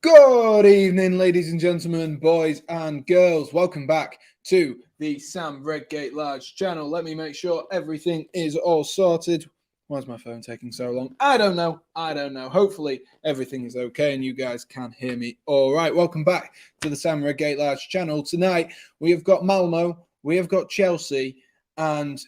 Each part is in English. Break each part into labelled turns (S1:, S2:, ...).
S1: Good evening, ladies and gentlemen, boys and girls. Welcome back to the Sam Redgate-Large channel. Let me make sure everything is all sorted. Why's my phone taking so long? I don't know. Hopefully everything is okay and you guys can hear me all right. Welcome back to the Sam Redgate-Large channel. Tonight we have got Malmo, we have got Chelsea, and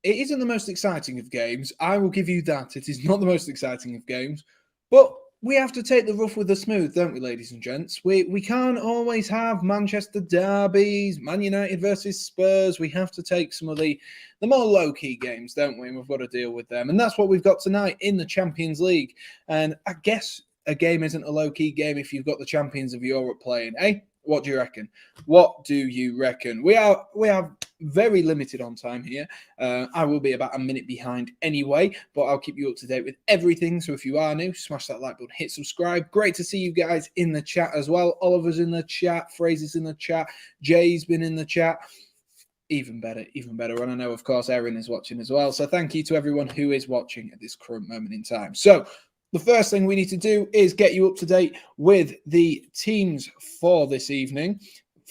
S1: it isn't the most exciting of games. I will give you that. It is not the most exciting of games, but we have to take the rough with the smooth, don't we, ladies and gents? We can't always have Manchester derbies, Man United versus Spurs. We have to take some of the more low-key games, don't we? And we've got to deal with them. And that's what we've got tonight in the Champions League. And I guess a game isn't a low-key game if you've got the champions of Europe playing, eh? What do you reckon? What do you reckon? We are very limited on time here. I will be about a minute behind anyway, but I'll keep you up to date with everything. So if you are new, smash that like button, hit subscribe. Great to see you guys in the chat as well. Oliver's in the chat, Fraser's in the chat, Jay's been in the chat. Even better. And I know, of course, Erin is watching as well. So thank you to everyone who is watching at this current moment in time. So the first thing we need to do is get you up to date with the teams for this evening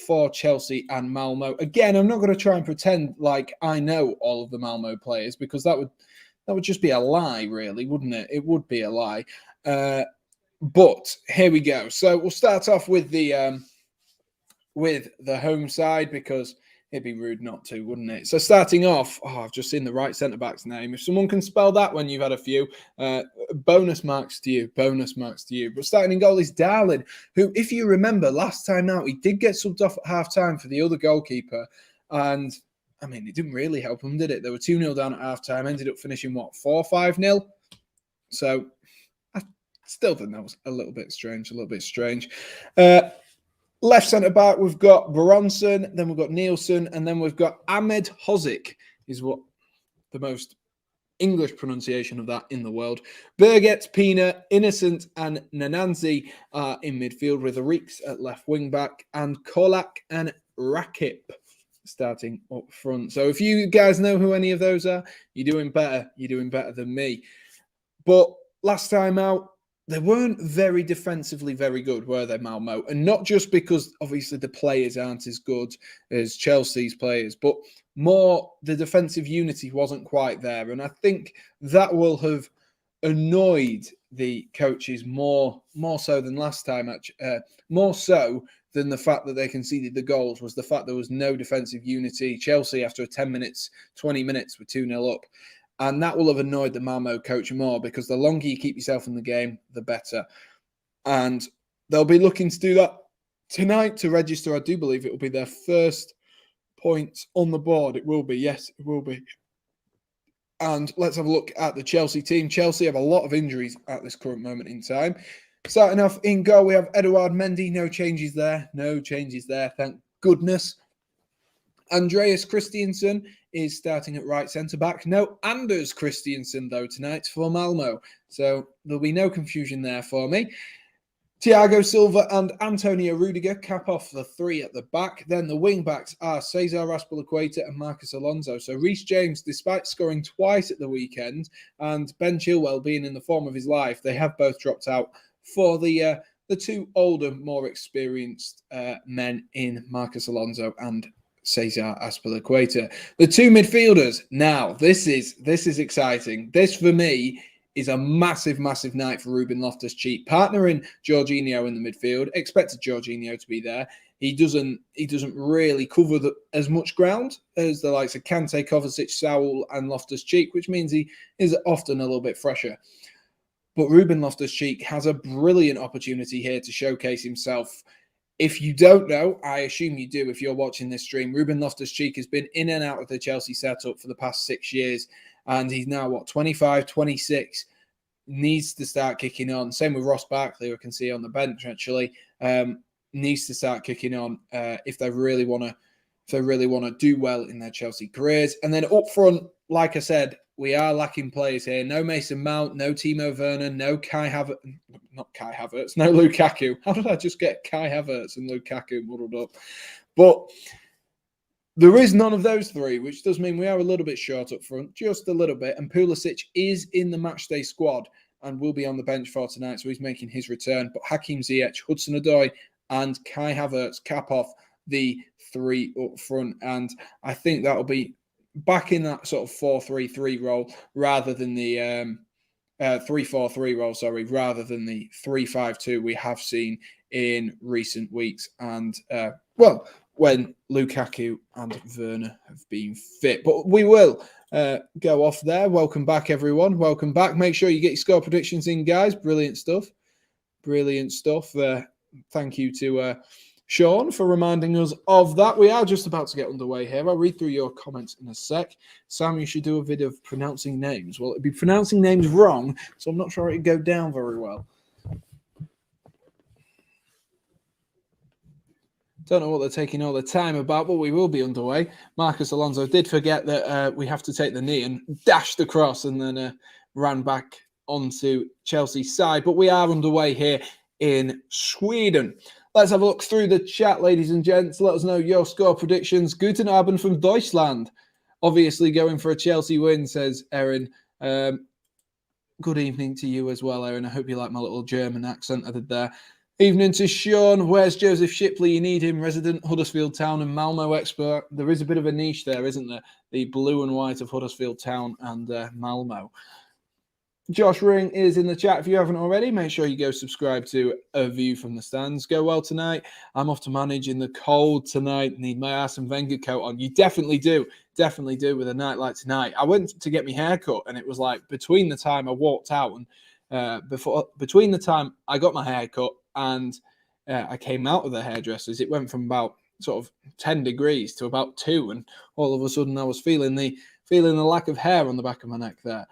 S1: for Chelsea and Malmo. Again, I'm not going to try and pretend like I know all of the Malmo players because that would just be a lie, really, wouldn't it? It would be a lie. But here we go. So we'll start off with the home side because it'd be rude not to, wouldn't it? So starting off, I've just seen the right centre-back's name. If someone can spell that when you've had a few, bonus marks to you. But starting in goal is Darlin, who, if you remember, last time out, he did get subbed off at half-time for the other goalkeeper. And, I mean, it didn't really help him, did it? They were 2-0 down at half-time, ended up finishing, 4-5-0? So I still think that was a little bit strange. Left centre-back, we've got Bronson, then we've got Nielsen, and then we've got Ahmed Hozik, is what the most English pronunciation of that in the world. Birgit, Pina, Innocent, and Nananzi are in midfield with Rieks at left wing-back, and Kolak and Rakip starting up front. So if you guys know who any of those are, you're doing better. You're doing better than me. But last time out, they weren't very defensively very good, were they, Malmo? And not just because, obviously, the players aren't as good as Chelsea's players, but more the defensive unity wasn't quite there. And I think that will have annoyed the coaches more so than last time, more so than the fact that they conceded the goals was the fact there was no defensive unity. Chelsea, after 20 minutes, were 2-0 up. And that will have annoyed the Malmo coach more because the longer you keep yourself in the game, the better. And they'll be looking to do that tonight to register. I do believe it will be their first points on the board. It will be. Yes, it will be. And let's have a look at the Chelsea team. Chelsea have a lot of injuries at this current moment in time. Starting off in goal, we have Eduard Mendy. No changes there. Thank goodness. Andreas Christiansen is starting at right centre-back. No Anders Christiansen, though, tonight for Malmo. So there'll be no confusion there for me. Thiago Silva and Antonio Rudiger cap off the three at the back. Then the wing-backs are Cesar Azpilicueta and Marcus Alonso. So Reece James, despite scoring twice at the weekend, and Ben Chilwell being in the form of his life, they have both dropped out for the two older, more experienced men in Marcus Alonso and Cesar Azpilicueta. The two midfielders. Now, this is exciting. This, for me, is a massive night for Ruben Loftus-Cheek. Partnering Jorginho in the midfield. Expected Jorginho to be there. He doesn't really cover as much ground as the likes of Kante, Kovacic, Saul, and Loftus-Cheek, which means he is often a little bit fresher. But Ruben Loftus-Cheek has a brilliant opportunity here to showcase himself. If you don't know, I assume you do if you're watching this stream, Ruben Loftus-Cheek has been in and out of the Chelsea setup for the past 6 years, and he's now, 25, 26, needs to start kicking on. Same with Ross Barkley, who I can see on the bench, actually, needs to start kicking on if they really want to do well in their Chelsea careers. And then up front, like I said, we are lacking players here. No Mason Mount, no Timo Werner, no Kai Havertz. Not Kai Havertz, no Lukaku. How did I just get Kai Havertz and Lukaku muddled up? But there is none of those three, which does mean we are a little bit short up front, just a little bit. And Pulisic is in the matchday squad. and will be on the bench for tonight, so he's making his return. But Hakim Ziyech, Hudson-Odoi, and Kai Havertz cap off the three up front, and I think that'll be back in that sort of 4-3-3 role rather than the 3-4-3 role, rather than the 3-5-2 we have seen in recent weeks. And, when Lukaku and Werner have been fit. But we will go off there. Welcome back, everyone. Welcome back. Make sure you get your score predictions in, guys. Brilliant stuff. Thank you to Sean for reminding us of that. We are just about to get underway here. I'll read through your comments in a sec. Sam, you should do a vid of pronouncing names. Well, it'd be pronouncing names wrong, so I'm not sure it'd go down very well. Don't know what they're taking all the time about, but we will be underway. Marcus Alonso did forget that we have to take the knee and dashed across and then ran back onto Chelsea's side. But we are underway here in Sweden. Let's have a look through the chat, ladies and gents. Let us know your score predictions. Guten Abend from Deutschland. Obviously going for a Chelsea win, says Erin. Good evening to you as well, Erin. I hope you like my little German accent I did there. Evening to Sean. Where's Joseph Shipley? You need him. Resident Huddersfield Town and Malmo expert. There is a bit of a niche there, isn't there? The blue and white of Huddersfield Town and Malmo. Josh Ring is in the chat. If you haven't already, make sure you go subscribe to A View from the Stands. Go well tonight. I'm off to manage in the cold tonight. Need my Arsene Wenger coat on. You definitely do. Definitely do with a night like tonight. I went to get my hair cut, and it was like between the time I walked out and between the time I got my hair cut and I came out of the hairdressers, it went from about sort of 10 degrees to about 2, and all of a sudden I was feeling the lack of hair on the back of my neck there.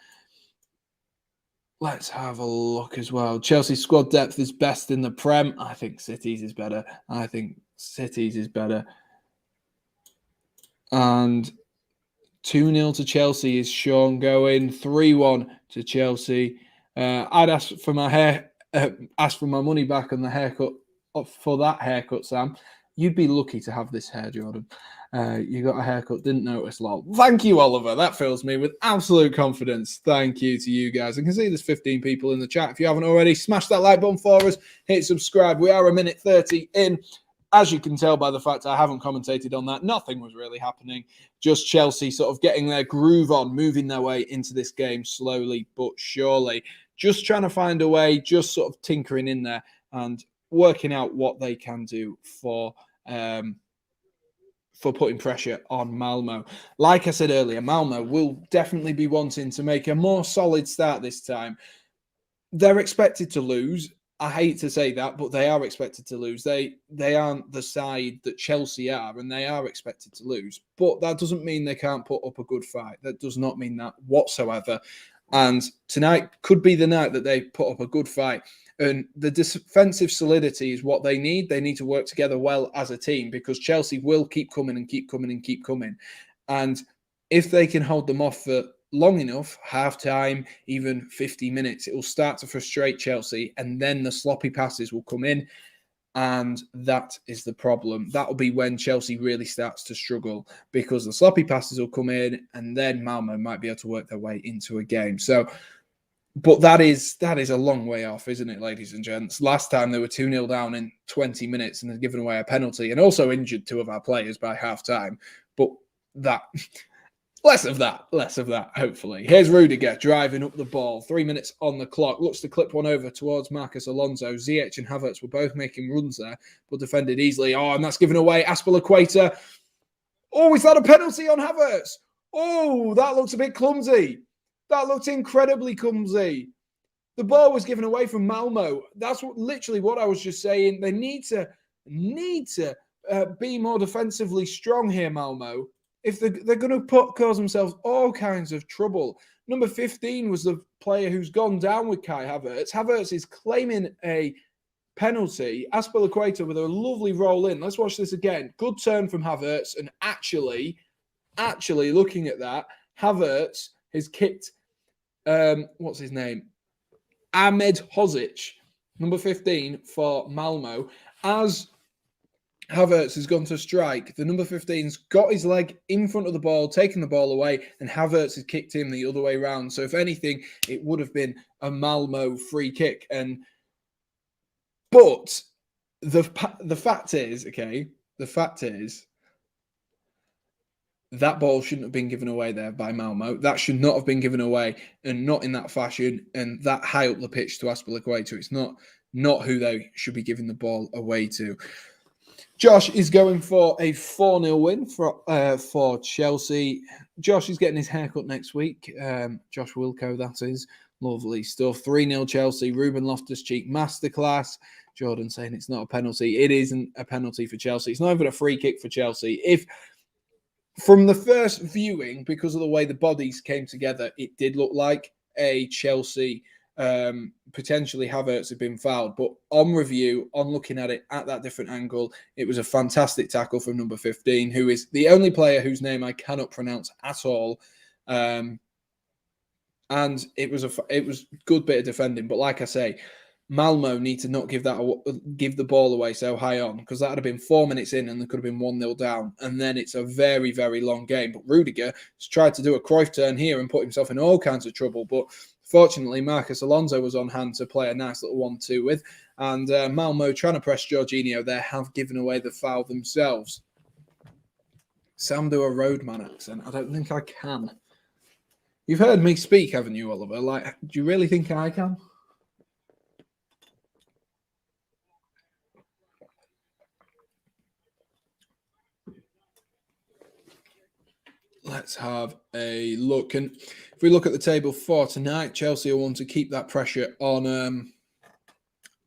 S1: Let's have a look as well. Chelsea's squad depth is best in the Prem. I think City's is better. And 2-0 to Chelsea is Sean going. 3-1 to Chelsea. I'd ask for my money back on the haircut for that haircut, Sam. You'd be lucky to have this hair, Jordan. You got a haircut, didn't notice, lol. Thank you, Oliver. That fills me with absolute confidence. Thank you to you guys. I can see there's 15 people in the chat. If you haven't already, smash that like button for us. Hit subscribe. We are a minute 30 in. As you can tell by the fact I haven't commentated on that, nothing was really happening. Just Chelsea sort of getting their groove on, moving their way into this game slowly but surely. Just trying to find a way, just sort of tinkering in there and working out what they can do for putting pressure on Malmo. Like I said earlier, Malmo will definitely be wanting to make a more solid start this time. They're expected to lose. I hate to say that, but they are expected to lose. They aren't the side that Chelsea are, and they are expected to lose. But that doesn't mean they can't put up a good fight. That does not mean that whatsoever. And tonight could be the night that they put up a good fight. And the defensive solidity is what they need. They need to work together well as a team because Chelsea will keep coming and keep coming and keep coming. And if they can hold them off for long enough, half-time, even 50 minutes, it will start to frustrate Chelsea. And then the sloppy passes will come in. And that is the problem. That'll be when Chelsea really starts to struggle because the sloppy passes will come in and then Malmo might be able to work their way into a game. But that is a long way off, isn't it, ladies and gents? Last time they were 2-0 down in 20 minutes and had given away a penalty and also injured 2 of our players by half-time. But less of that, hopefully. Here's Rudiger driving up the ball. 3 minutes on the clock. Looks to clip one over towards Marcus Alonso. Ziyech and Havertz were both making runs there, but defended easily. Oh, and that's given away. Azpilicueta. Oh, is that a penalty on Havertz? Oh, that looks a bit clumsy. That looked incredibly clumsy. The ball was given away from Malmo. That's literally what I was just saying. They need to be more defensively strong here, Malmo. If they're going to cause themselves all kinds of trouble. Number 15 was the player who's gone down with Kai Havertz. Havertz is claiming a penalty. Azpilicueta with a lovely roll in. Let's watch this again. Good turn from Havertz. And actually looking at that, Havertz has kicked, what's his name? Ahmed Hozic, number 15 for Malmo, as Havertz has gone to strike. The number 15's got his leg in front of the ball, taken the ball away, and Havertz has kicked him the other way round. So if anything, it would have been a Malmo free kick. But the fact is, that ball shouldn't have been given away there by Malmo. That should not have been given away, and not in that fashion, and that high up the pitch to Azpilicueta. It's not who they should be giving the ball away to. Josh is going for a 4-0 win for Chelsea. Josh is getting his haircut next week. Josh Wilco, that is. Lovely stuff. 3-0 Chelsea. Ruben Loftus-Cheek masterclass. Jordan saying it's not a penalty. It isn't a penalty for Chelsea. It's not even a free kick for Chelsea. If from the first viewing, because of the way the bodies came together, it did look like a Chelsea potentially Havertz had been fouled. But on review, on looking at it at that different angle, it was a fantastic tackle from number 15, who is the only player whose name I cannot pronounce at all. And it was good bit of defending. But like I say, Malmo need to not give the ball away so high on, because that would have been 4 minutes in and there could have been 1-0 down, and then it's a very, very long game. But Rudiger has tried to do a Cruyff turn here and put himself in all kinds of trouble, but fortunately Marcus Alonso was on hand to play a nice little 1-2 with, and Malmo, trying to press Jorginho there, have given away the foul themselves. Sam do a roadman accent. I don't think I can. You've heard me speak, haven't you, Oliver? Like, do you really think I can? Let's have a look. And if we look at the table for tonight, Chelsea will want to keep that pressure on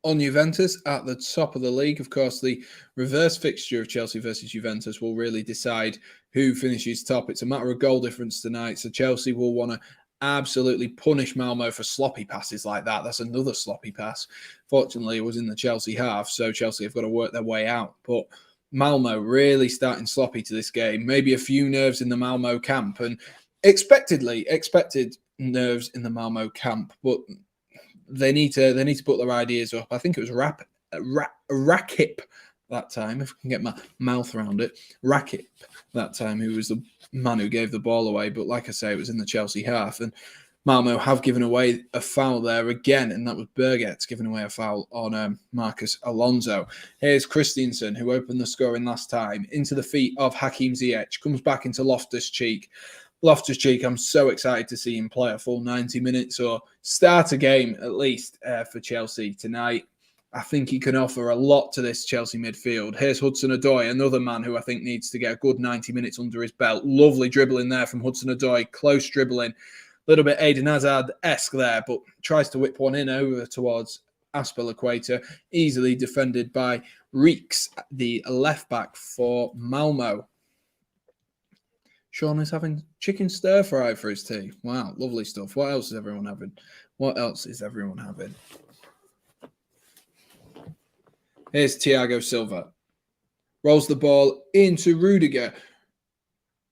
S1: Juventus at the top of the league. Of course, the reverse fixture of Chelsea versus Juventus will really decide who finishes top. It's a matter of goal difference tonight, so Chelsea will want to absolutely punish Malmo for sloppy passes like that. That's another sloppy pass. Fortunately, it was in the Chelsea half, so Chelsea have got to work their way out. But Malmo really starting sloppy to this game. Maybe a few nerves in the Malmo camp, and expected nerves in the Malmo camp, but they need to put their ideas up. I think it was Rakip that time, if I can get my mouth around it. Rakip that time, who was the man who gave the ball away. But like I say, it was in the Chelsea half, and Malmo have given away a foul there again, and that was Berget's giving away a foul on Marcus Alonso. Here's Christensen, who opened the scoring last time, into the feet of Hakim Ziyech, comes back into Loftus-Cheek. Loftus-Cheek, I'm so excited to see him play a full 90 minutes or start a game at least for Chelsea tonight. I think he can offer a lot to this Chelsea midfield. Here's Hudson-Odoi, another man who I think needs to get a good 90 minutes under his belt. Lovely dribbling there from Hudson-Odoi, close dribbling. A little bit Eden Hazard-esque there, but tries to whip one in over towards Azpilicueta. Easily defended by Reeks, the left back for Malmo. Sean is having chicken stir fry for his tea. Wow, lovely stuff. What else is everyone having? Here's Thiago Silva. Rolls the ball into Rudiger.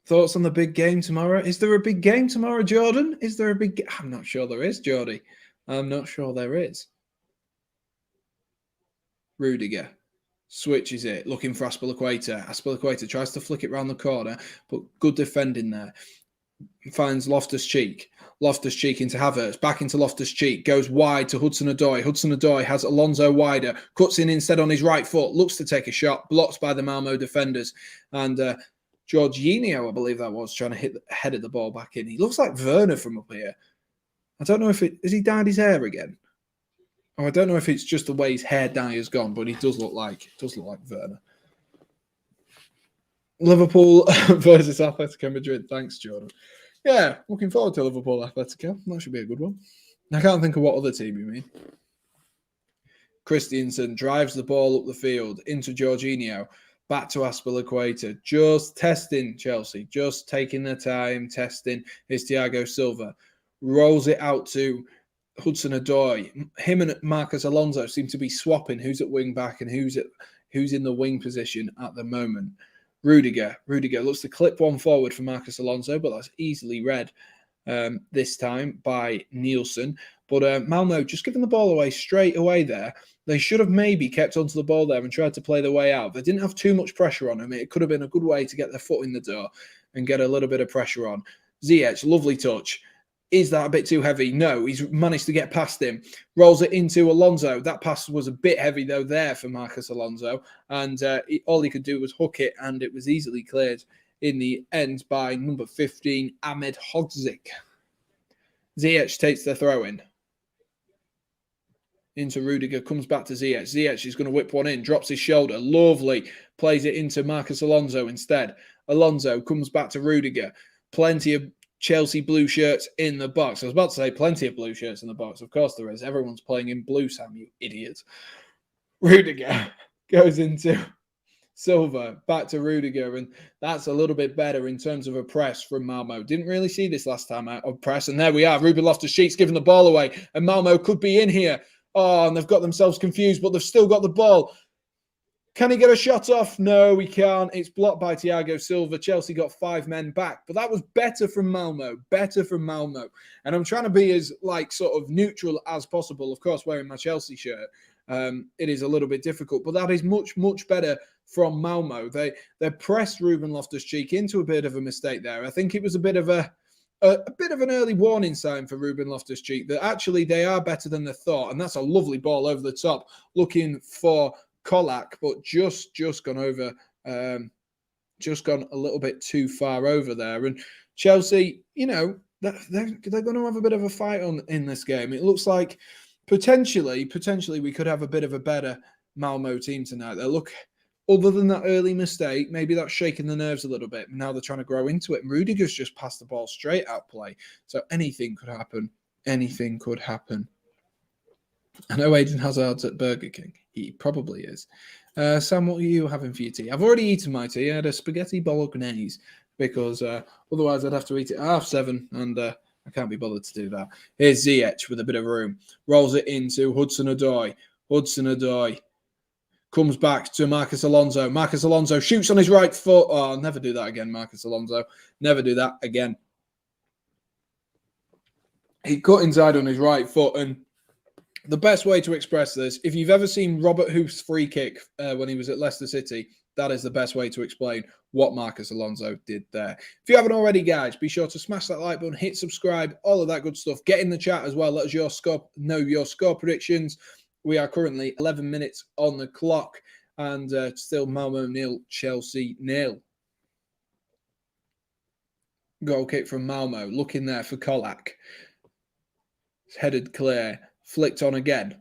S1: Thoughts on the big game tomorrow? Is there a big game tomorrow, Jordan? Is there a big... I'm not sure there is, Jordy. I'm not sure there is. Rudiger switches it, looking for Azpilicueta. Azpilicueta tries to flick it round the corner, but good defending there. Finds Loftus-Cheek. Loftus-Cheek into Havertz, back into Loftus-Cheek, goes wide to Hudson-Odoi. Hudson-Odoi has Alonso wider, cuts in instead on his right foot, looks to take a shot, blocked by the Malmo defenders. And Jorginho, I believe that was, trying to hit the head of the ball back in. He looks like Werner from up here. I don't know if has he dyed his hair again? Or I don't know if it's just the way his hair dye has gone, but he does look like Werner. Liverpool versus Atletico Madrid. Thanks, Jordan. Yeah, looking forward to Liverpool Atletico. That should be a good one. I can't think of what other team you mean. Christensen drives the ball up the field into Jorginho. Back to Azpilicueta. Just testing Chelsea. Just taking their time, testing. Here's Thiago Silva. Rolls it out to Hudson-Odoi. Him and Marcus Alonso seem to be swapping who's at wing back and who's in the wing position at the moment. Rudiger looks to clip one forward for Marcus Alonso, but that's easily read this time by Nielsen. But Malmo just giving the ball away straight away there. They should have maybe kept onto the ball there and tried to play their way out. They didn't have too much pressure on them. It could have been a good way to get their foot in the door and get a little bit of pressure on. Ziyech, lovely touch. Is that a bit too heavy? No, he's managed to get past him. Rolls it into Alonso. That pass was a bit heavy, though, there for Marcus Alonso. And all he could do was hook it, and it was easily cleared in the end by number 15, Ahmed Hodzic. Ziyech takes the throw-in. Into Rudiger, comes back to Ziyech. Ziyech is going to whip one in, drops his shoulder. Lovely. Plays it into Marcus Alonso instead. Alonso comes back to Rudiger. Plenty of Chelsea blue shirts in the box. I was about to say plenty of blue shirts in the box. Of course there is. Everyone's playing in blue, Sam, you idiot. Rudiger goes into Silva, back to Rudiger, and that's a little bit better in terms of a press from Malmo. Didn't really see this last time out of press, and there we are. Ruben Loftus-Cheek's giving the ball away, and Malmo could be in here. Oh, and they've got themselves confused, but they've still got the ball. Can he get a shot off? No, he can't. It's blocked by Thiago Silva. Chelsea got 5 men back, but that was better from Malmo. Better from Malmo. And I'm trying to be as sort of neutral as possible. Of course, wearing my Chelsea shirt, it is a little bit difficult, but that is much, much better from Malmo. They pressed Ruben Loftus-Cheek into a bit of a mistake there. I think it was a bit of an early warning sign for Ruben Loftus-Cheek that actually they are better than they thought. And that's a lovely ball over the top, looking for Kolak, but just gone over, just gone a little bit too far over there. And Chelsea, they're going to have a bit of a fight in this game. It looks like potentially we could have a bit of a better Malmo team tonight. They look, other than that early mistake, maybe that's shaking the nerves a little bit. Now they're trying to grow into it. And Rudiger's just passed the ball straight out play. So anything could happen. Anything could happen. I know Eden Hazard's at Burger King. He probably is. Sam, what are you having for your tea? I've already eaten my tea. I had a spaghetti bolognese because otherwise I'd have to eat it at 7:30, and I can't be bothered to do that. Here's Ziyech with a bit of room. Rolls it into Hudson-Odoi. Hudson-Odoi comes back to Marcus Alonso. Marcus Alonso shoots on his right foot. Oh, I'll never do that again, Marcus Alonso. Never do that again. He cut inside on his right foot, and the best way to express this, if you've ever seen Robert Huth's free kick when he was at Leicester City, that is the best way to explain what Marcus Alonso did there. If you haven't already, guys, be sure to smash that like button, hit subscribe, all of that good stuff. Get in the chat as well. Let us know your score predictions. We are currently 11 minutes on the clock, and still Malmo 0, Chelsea 0. Goal kick from Malmo. Looking there for Kolak. It's headed clear. Flicked on again,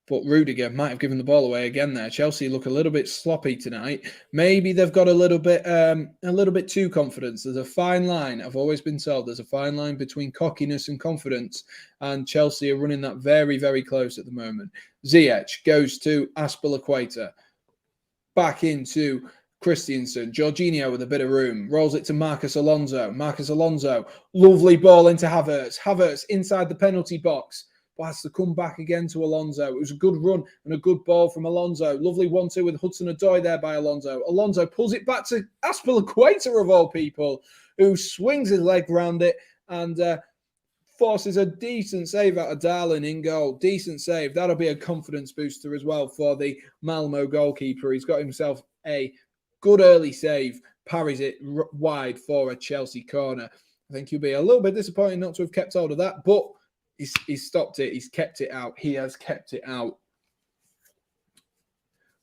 S1: but Rudiger might have given the ball away again there. Chelsea look a little bit sloppy tonight. Maybe they've got a little bit too confident. There's a fine line. I've always been told there's a fine line between cockiness and confidence, and Chelsea are running that very, very close at the moment. Ziyech goes to Azpilicueta, back into Christensen. Jorginho with a bit of room. Rolls it to Marcus Alonso. Marcus Alonso, lovely ball into Havertz. Havertz inside the penalty box. But has to come back again to Alonso. It was a good run and a good ball from Alonso. Lovely 1-2 with Hudson-Odoi there by Alonso. Alonso pulls it back to Azpilicueta of all people, who swings his leg round it and forces a decent save out of Darlin in goal. Decent save. That'll be a confidence booster as well for the Malmo goalkeeper. He's got himself a good early save. Parries it wide for a Chelsea corner. I think he'll be a little bit disappointed not to have kept hold of that, but he's stopped it. He's kept it out. He has kept it out.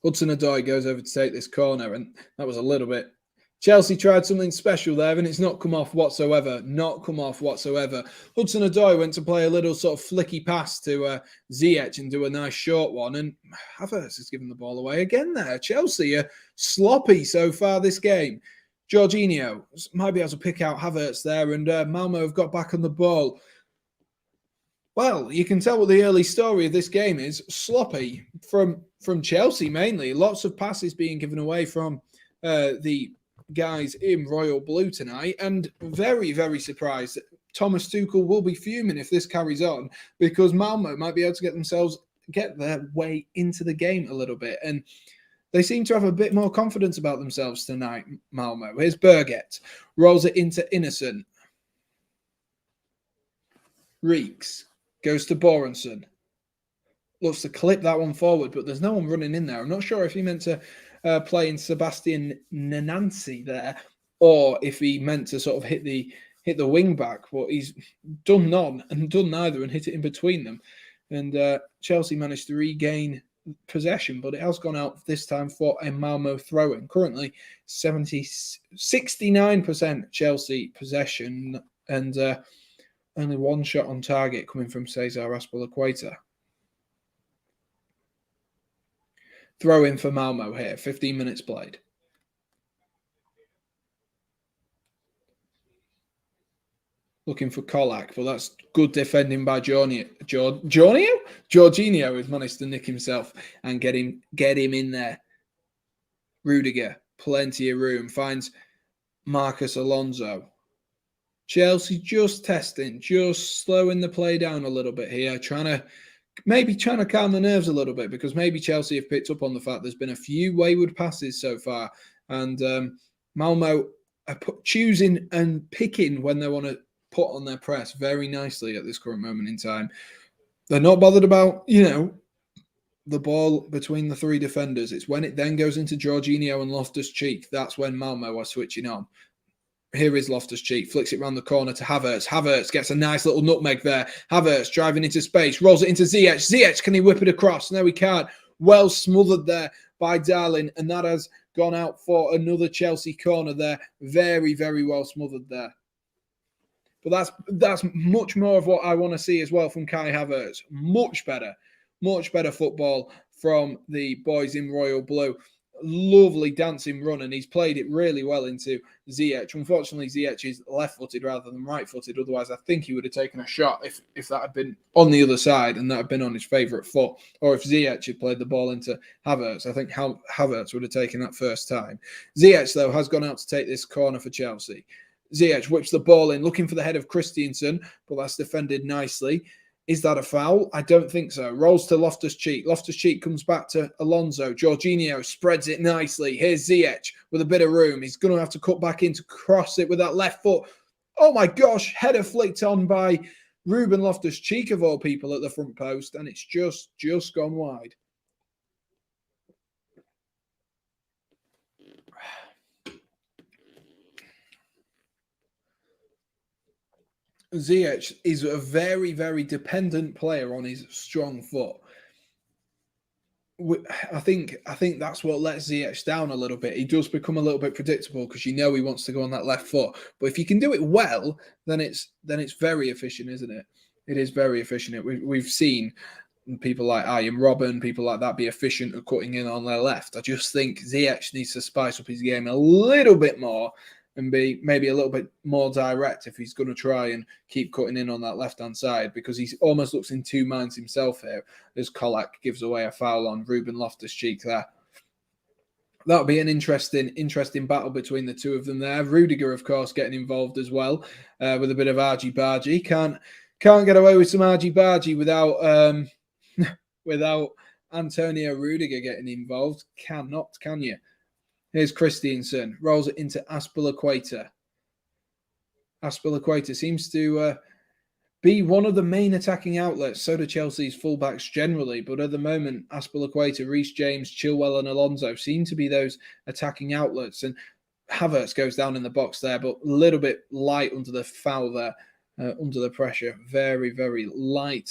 S1: Hudson-Odoi goes over to take this corner, and that was a little bit. Chelsea tried something special there, and it's not come off whatsoever. Not come off whatsoever. Hudson-Odoi went to play a little sort of flicky pass to Ziyech and do a nice short one, and Havertz has given the ball away again there. Chelsea are sloppy so far this game. Jorginho might be able to pick out Havertz there, and Malmo have got back on the ball. Well, you can tell what the early story of this game is. Sloppy from Chelsea mainly. Lots of passes being given away from the guys in royal blue tonight. And very, very surprised that Thomas Tuchel will be fuming if this carries on, because Malmo might be able to get their way into the game a little bit. And they seem to have a bit more confidence about themselves tonight, Malmo. Here's Birgit. Rolls it into Innocent. Reeks goes to Borenson. Looks to clip that one forward, but there's no one running in there. I'm not sure if he meant to play in Sebastian Nanansi there, or if he meant to sort of hit the wing back, but he's done none and done neither and hit it in between them. And Chelsea managed to regain possession, but it has gone out this time for a Malmo throw-in. Currently 69% Chelsea possession, and only one shot on target coming from Cesar Azpilicueta. Throw in for Malmo here, 15 minutes played. Looking for Kolak, but that's good defending by Jorginho has managed to nick himself and get him in there. Rudiger, plenty of room, finds Marcus Alonso. Chelsea just testing, just slowing the play down a little bit here, trying to calm the nerves a little bit, because maybe Chelsea have picked up on the fact there's been a few wayward passes so far, and Malmo are choosing and picking when they want to put on their press very nicely at this current moment in time. They're not bothered about, the ball between the three defenders. It's when it then goes into Jorginho and Loftus-Cheek, that's when Malmo are switching on. Here is Loftus-Cheek, flicks it around the corner to Havertz. Havertz gets a nice little nutmeg there. Havertz driving into space, rolls it into Ziyech. Ziyech, can he whip it across? No, he can't. Well smothered there by Darling, and that has gone out for another Chelsea corner there. Very, very well smothered there. But that's much more of what I want to see as well from Kai Havertz. Much better football from the boys in royal blue. Lovely dancing run, and he's played it really well into Ziyech. Unfortunately, Ziyech is left-footed rather than right-footed. Otherwise, I think he would have taken a shot if that had been on the other side and that had been on his favourite foot. Or if Ziyech had played the ball into Havertz, I think Havertz would have taken that first time. Ziyech, though, has gone out to take this corner for Chelsea. Ziyech whips the ball in, looking for the head of Christensen, but that's defended nicely. Is that a foul? I don't think so. Rolls to Loftus-Cheek. Loftus-Cheek comes back to Alonso. Jorginho spreads it nicely. Here's Ziyech with a bit of room. He's going to have to cut back in to cross it with that left foot. Oh my gosh, header flicked on by Ruben Loftus-Cheek of all people at the front post, and it's just gone wide. Ziyech is a very, very dependent player on his strong foot. I think that's what lets Ziyech down a little bit. He does become a little bit predictable because he wants to go on that left foot. But if you can do it well, then it's very efficient, isn't it? It is very efficient. We've seen people like Ian Robben, people like that be efficient at cutting in on their left. I just think Ziyech needs to spice up his game a little bit more and be maybe a little bit more direct if he's going to try and keep cutting in on that left-hand side, because he almost looks in two minds himself here as Kolak gives away a foul on Ruben Loftus-Cheek there. That'll be an interesting battle between the two of them there. Rudiger, of course, getting involved as well with a bit of argy-bargy. Can't get away with some argy-bargy without Antonio Rudiger getting involved. Cannot, can you? Here's Christensen, rolls it into Azpilicueta. Azpilicueta seems to be one of the main attacking outlets. So do Chelsea's fullbacks generally. But at the moment, Azpilicueta, Reece James, Chilwell and Alonso seem to be those attacking outlets. And Havertz goes down in the box there, but a little bit light under the foul there, under the pressure. Very, very light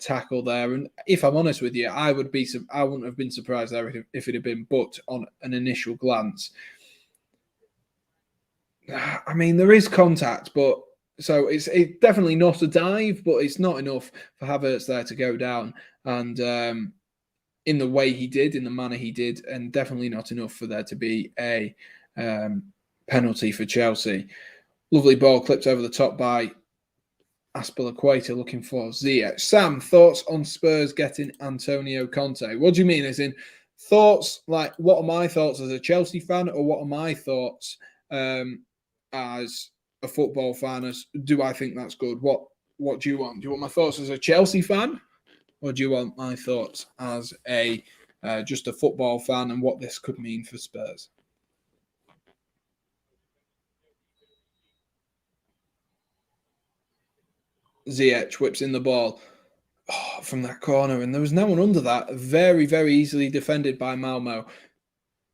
S1: tackle there. And if I'm honest with you, I wouldn't have been surprised there if it had been booked on an initial glance. I mean, there is contact, but so it's definitely not a dive, but it's not enough for Havertz there to go down and in the way he did, in the manner he did, and definitely not enough for there to be a penalty for Chelsea. Lovely ball clipped over the top by Azpilicueta, looking for Ziyech. Sam, thoughts on Spurs getting Antonio Conte? What do you mean? As in thoughts, like what are my thoughts as a Chelsea fan, or what are my thoughts as a football fan? As do I think that's good? What do you want? Do you want my thoughts as a Chelsea fan, or do you want my thoughts as a just a football fan and what this could mean for Spurs? Ziyech whips in the ball from that corner, and there was no one under that. Very, very easily defended by Malmo.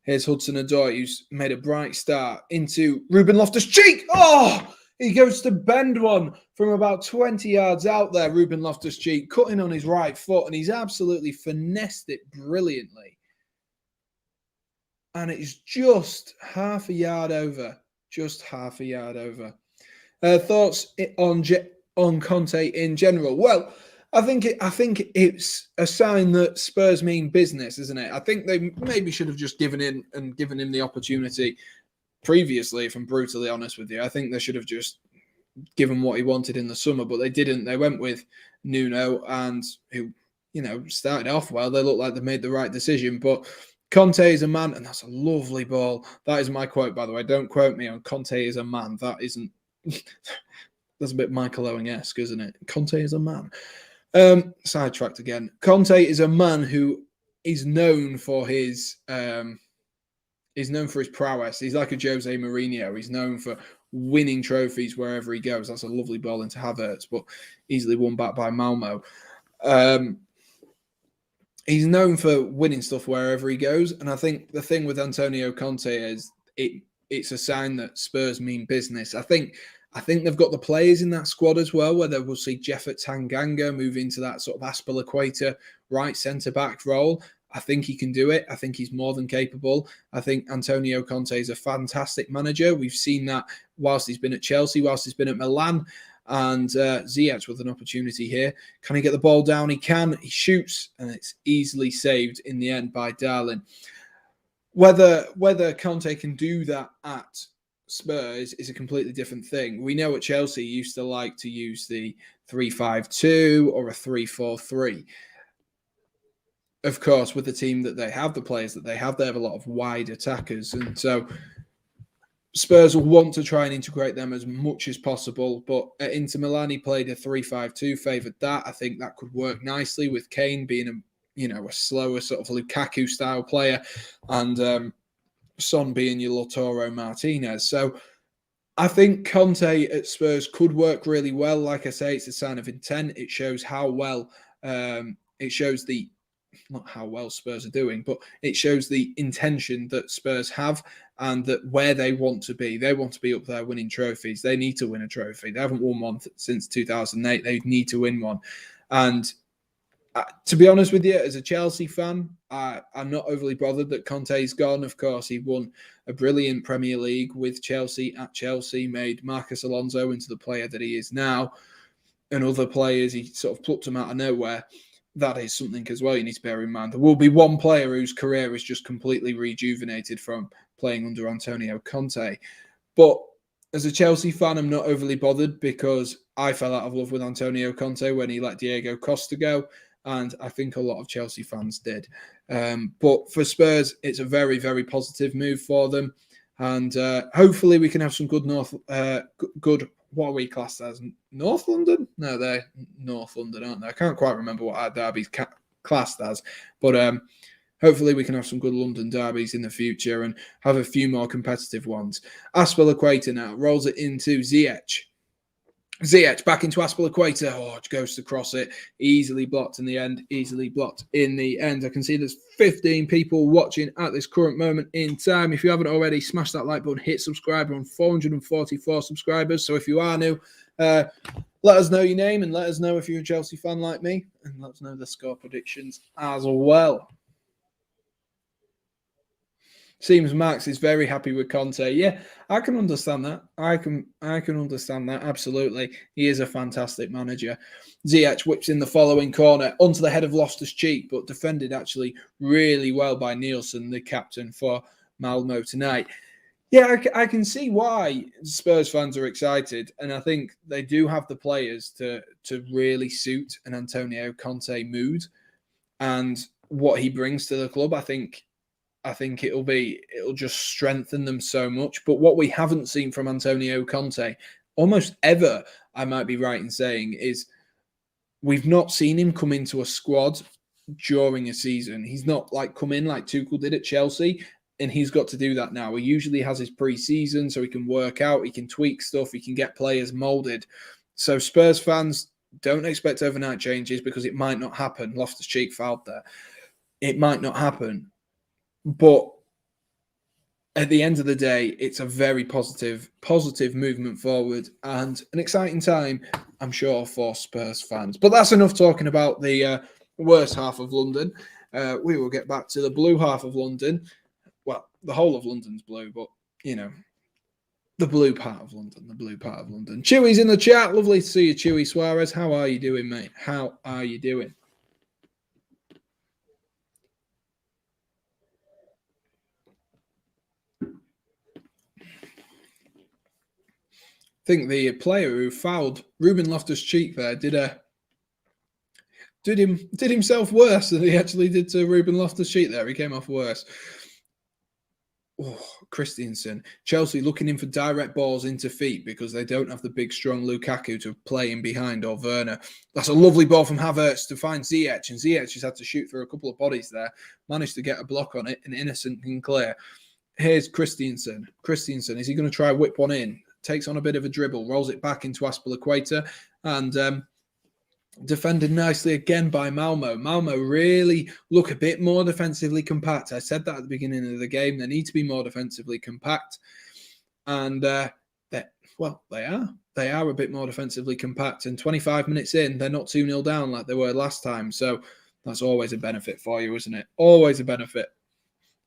S1: Here's Hudson-Odoi, who's made a bright start into Ruben Loftus-Cheek. Oh, he goes to bend one from about 20 yards out there, Ruben Loftus-Cheek, cutting on his right foot, and he's absolutely finessed it brilliantly. And it's just half a yard over. Just half a yard over. Thoughts on Conte in general? Well, I think it's a sign that Spurs mean business, isn't it? I think they maybe should have just given him the opportunity previously, if I'm brutally honest with you. I think they should have just given what he wanted in the summer, but they didn't. They went with Nuno, and who, started off well. They look like they made the right decision, but Conte is a man, and that's a lovely ball. That is my quote, by the way. Don't quote me on Conte is a man. That isn't. That's a bit Michael Owen-esque, isn't it? Conte is a man. Sidetracked again. Conte is a man who is known for his prowess. He's like a Jose Mourinho. He's known for winning trophies wherever he goes. That's a lovely ball into Havertz, but easily won back by Malmo. He's known for winning stuff wherever he goes, and I think the thing with Antonio Conte is it's a sign that Spurs mean business. I think they've got the players in that squad as well, whether we'll see Jeffert Tanganga move into that sort of Azpilicueta right centre-back role. I think he can do it. I think he's more than capable. I think Antonio Conte is a fantastic manager. We've seen that whilst he's been at Chelsea, whilst he's been at Milan, and Ziyech with an opportunity here. Can he get the ball down? He can. He shoots, and it's easily saved in the end by Darlin. Whether Conte can do that at Spurs is a completely different thing. We know at Chelsea he used to like to use the 3-5-2 or a 3-4-3. Of course, with the team that they have, the players that they have a lot of wide attackers, and so Spurs will want to try and integrate them as much as possible. But at Inter Milan, he played a 3-5-2, favoured that. I think that could work nicely with Kane being a slower sort of Lukaku style player, and Son being your Lautaro Martinez. So I think Conte at Spurs could work really well. Like I say, it's a sign of intent. It shows how well, not how well Spurs are doing, but it shows the intention that Spurs have and that where they want to be. They want to be up there winning trophies. They need to win a trophy. They haven't won one since 2008. They need to win one. And to be honest with you, as a Chelsea fan, I'm not overly bothered that Conte's gone. Of course, he won a brilliant Premier League with Chelsea at Chelsea, made Marcus Alonso into the player that he is now, and other players, he sort of plucked them out of nowhere. That is something as well you need to bear in mind. There will be one player whose career is just completely rejuvenated from playing under Antonio Conte. But as a Chelsea fan, I'm not overly bothered because I fell out of love with Antonio Conte when he let Diego Costa go. And I think a lot of Chelsea fans did. But for Spurs, it's a very, very positive move for them. And hopefully we can have some good what are we classed as? North London? No, they're North London, aren't they? I can't quite remember what our derby's classed as. But hopefully we can have some good London derbies in the future and have a few more competitive ones. Azpilicueta now rolls it into Ziyech. Ziyech back into Azpilicueta. Oh, goes to cross it. Easily blocked in the end. I can see there's 15 people watching at this current moment in time. If you haven't already, smash that like button, hit subscribe. We're on 444 subscribers. So if you are new, let us know your name and let us know if you're a Chelsea fan like me. And let us know the score predictions as well. Seems Max is very happy with Conte. Yeah, I can understand that. I can understand that. Absolutely. He is a fantastic manager. Ziyech whips in the following corner onto the head of Loftus-Cheek, but defended actually really well by Nielsen, the captain for Malmo tonight. Yeah, I can see why Spurs fans are excited, and I think they do have the players to really suit an Antonio Conte mood and what he brings to the club. I think it'll just strengthen them so much. But what we haven't seen from Antonio Conte almost ever, I might be right in saying, is we've not seen him come into a squad during a season. He's not come in like Tuchel did at Chelsea, and he's got to do that now. He usually has his pre-season so he can work out, he can tweak stuff, he can get players molded. So Spurs fans, Don't expect overnight changes because it might not happen. Loftus-Cheek fouled there. It might not happen. But at the end of the day, it's a very positive movement forward and an exciting time, I'm sure, for Spurs fans. But that's enough talking about the worst half of London. We will get back to the blue half of London. Well, the whole of London's blue, but, you know, the blue part of London, Chewy's in the chat. Lovely to see you, Chewy Suarez. How are you doing, mate? How are you doing? I think the player who fouled Ruben Loftus-Cheek there did himself worse than he actually did to Ruben Loftus-Cheek there. He came off worse. Oh, Christensen. Chelsea looking in for direct balls into feet because they don't have the big, strong Lukaku to play in behind or Werner. That's a lovely ball from Havertz to find Ziyech, and Ziyech has had to shoot through a couple of bodies there. Managed to get a block on it, and innocent and clear. Here's Christensen. Christensen, is he going to try whip one in? Takes on a bit of a dribble, rolls it back into Aspilicueta, and defended nicely again by Malmo. Malmo really look a bit more defensively compact. I said that at the beginning of the game. They need to be more defensively compact. And they are. They are a bit more defensively compact. And 25 minutes in, they're not 2-0 down like they were last time. So that's always a benefit for you, isn't it? Always a benefit.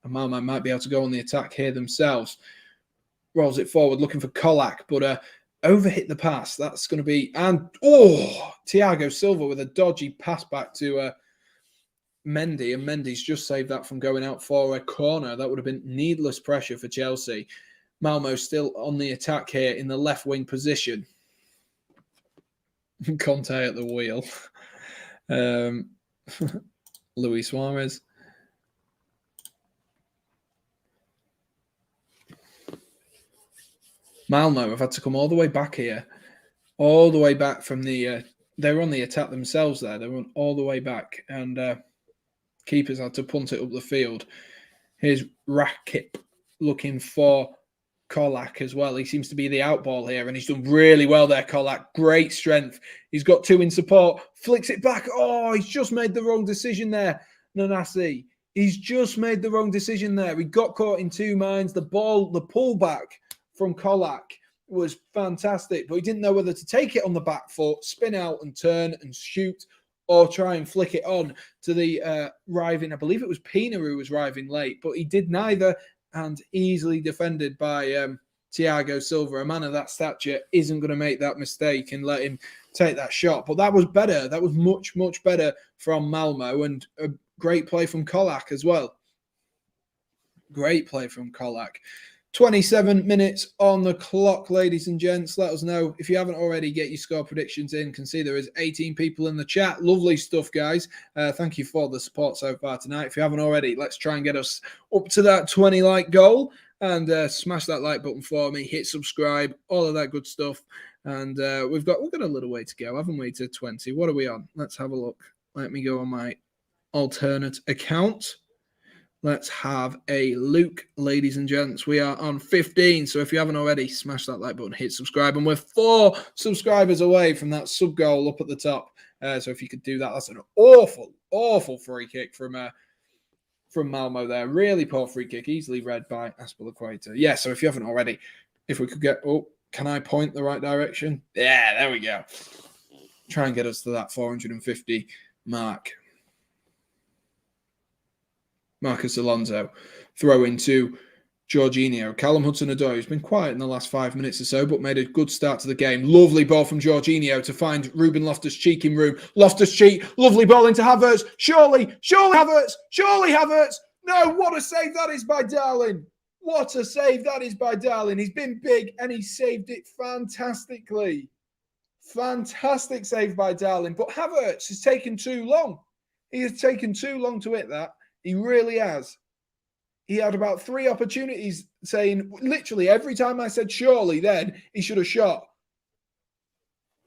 S1: And Malmo might be able to go on the attack here themselves. Rolls it forward, looking for Kolak, but overhit the pass. That's going to be... And, Thiago Silva with a dodgy pass back to Mendy, and Mendy's just saved that from going out for a corner. That would have been needless pressure for Chelsea. Malmo still on the attack here in the left wing position. Conte at the wheel. Luis Suarez. Malmo have had to come all the way back here. All the way back from the... they were on the attack themselves there. They went all the way back. And keepers had to punt it up the field. Here's Rakip looking for Kolak as well. He seems to be the outball here, and he's done really well there, Kolak. Great strength. He's got two in support. Flicks it back. Oh, he's just made the wrong decision there, Nanasi. He's just made the wrong decision there. He got caught in two minds. The pullback from Kolak was fantastic, but he didn't know whether to take it on the back foot, spin out and turn and shoot, or try and flick it on to the arriving, I believe it was Pina who was arriving late, but he did neither, and easily defended by Thiago Silva. A man of that stature isn't going to make that mistake and let him take that shot. But that was better. That was much, much better from Malmo, and a great play from Kolak as well. Great play from Kolak. 27 minutes on the clock, ladies and gents. Let us know if you haven't already. Get your score predictions in. Can see there is 18 people in the chat. Lovely stuff, guys. Thank you for the support so far tonight. If you haven't already, let's try and get us up to that 20 like goal, and smash that like button for me. Hit subscribe, all of that good stuff. And we've got a little way to go, haven't we, to 20? What are we on? Let's have a look. Let me go on my alternate account. Let's have a look, ladies and gents. We are on 15. So if you haven't already, smash that like button, hit subscribe. And we're 4 subscribers away from that sub goal up at the top. So if you could do that, that's an awful, awful free kick from Malmo there. Really poor free kick, easily read by Aspilicueta. Yeah, so if you haven't already, if we could get... Oh, can I point the right direction? Yeah, there we go. Try and get us to that 450 mark. Marcus Alonso throw into Jorginho. Callum Hudson-Odoi, who's been quiet in the last 5 minutes or so, but made a good start to the game. Lovely ball from Jorginho to find Ruben Loftus-Cheek in room. Loftus-Cheek, lovely ball into Havertz. Surely Havertz. No, what a save that is by Darling. What a save that is by Darling. He's been big and he saved it fantastically. Fantastic save by Darling. But Havertz has taken too long. He has taken too long to hit that. He really has. He had about 3 opportunities saying, literally every time I said surely, then he should have shot.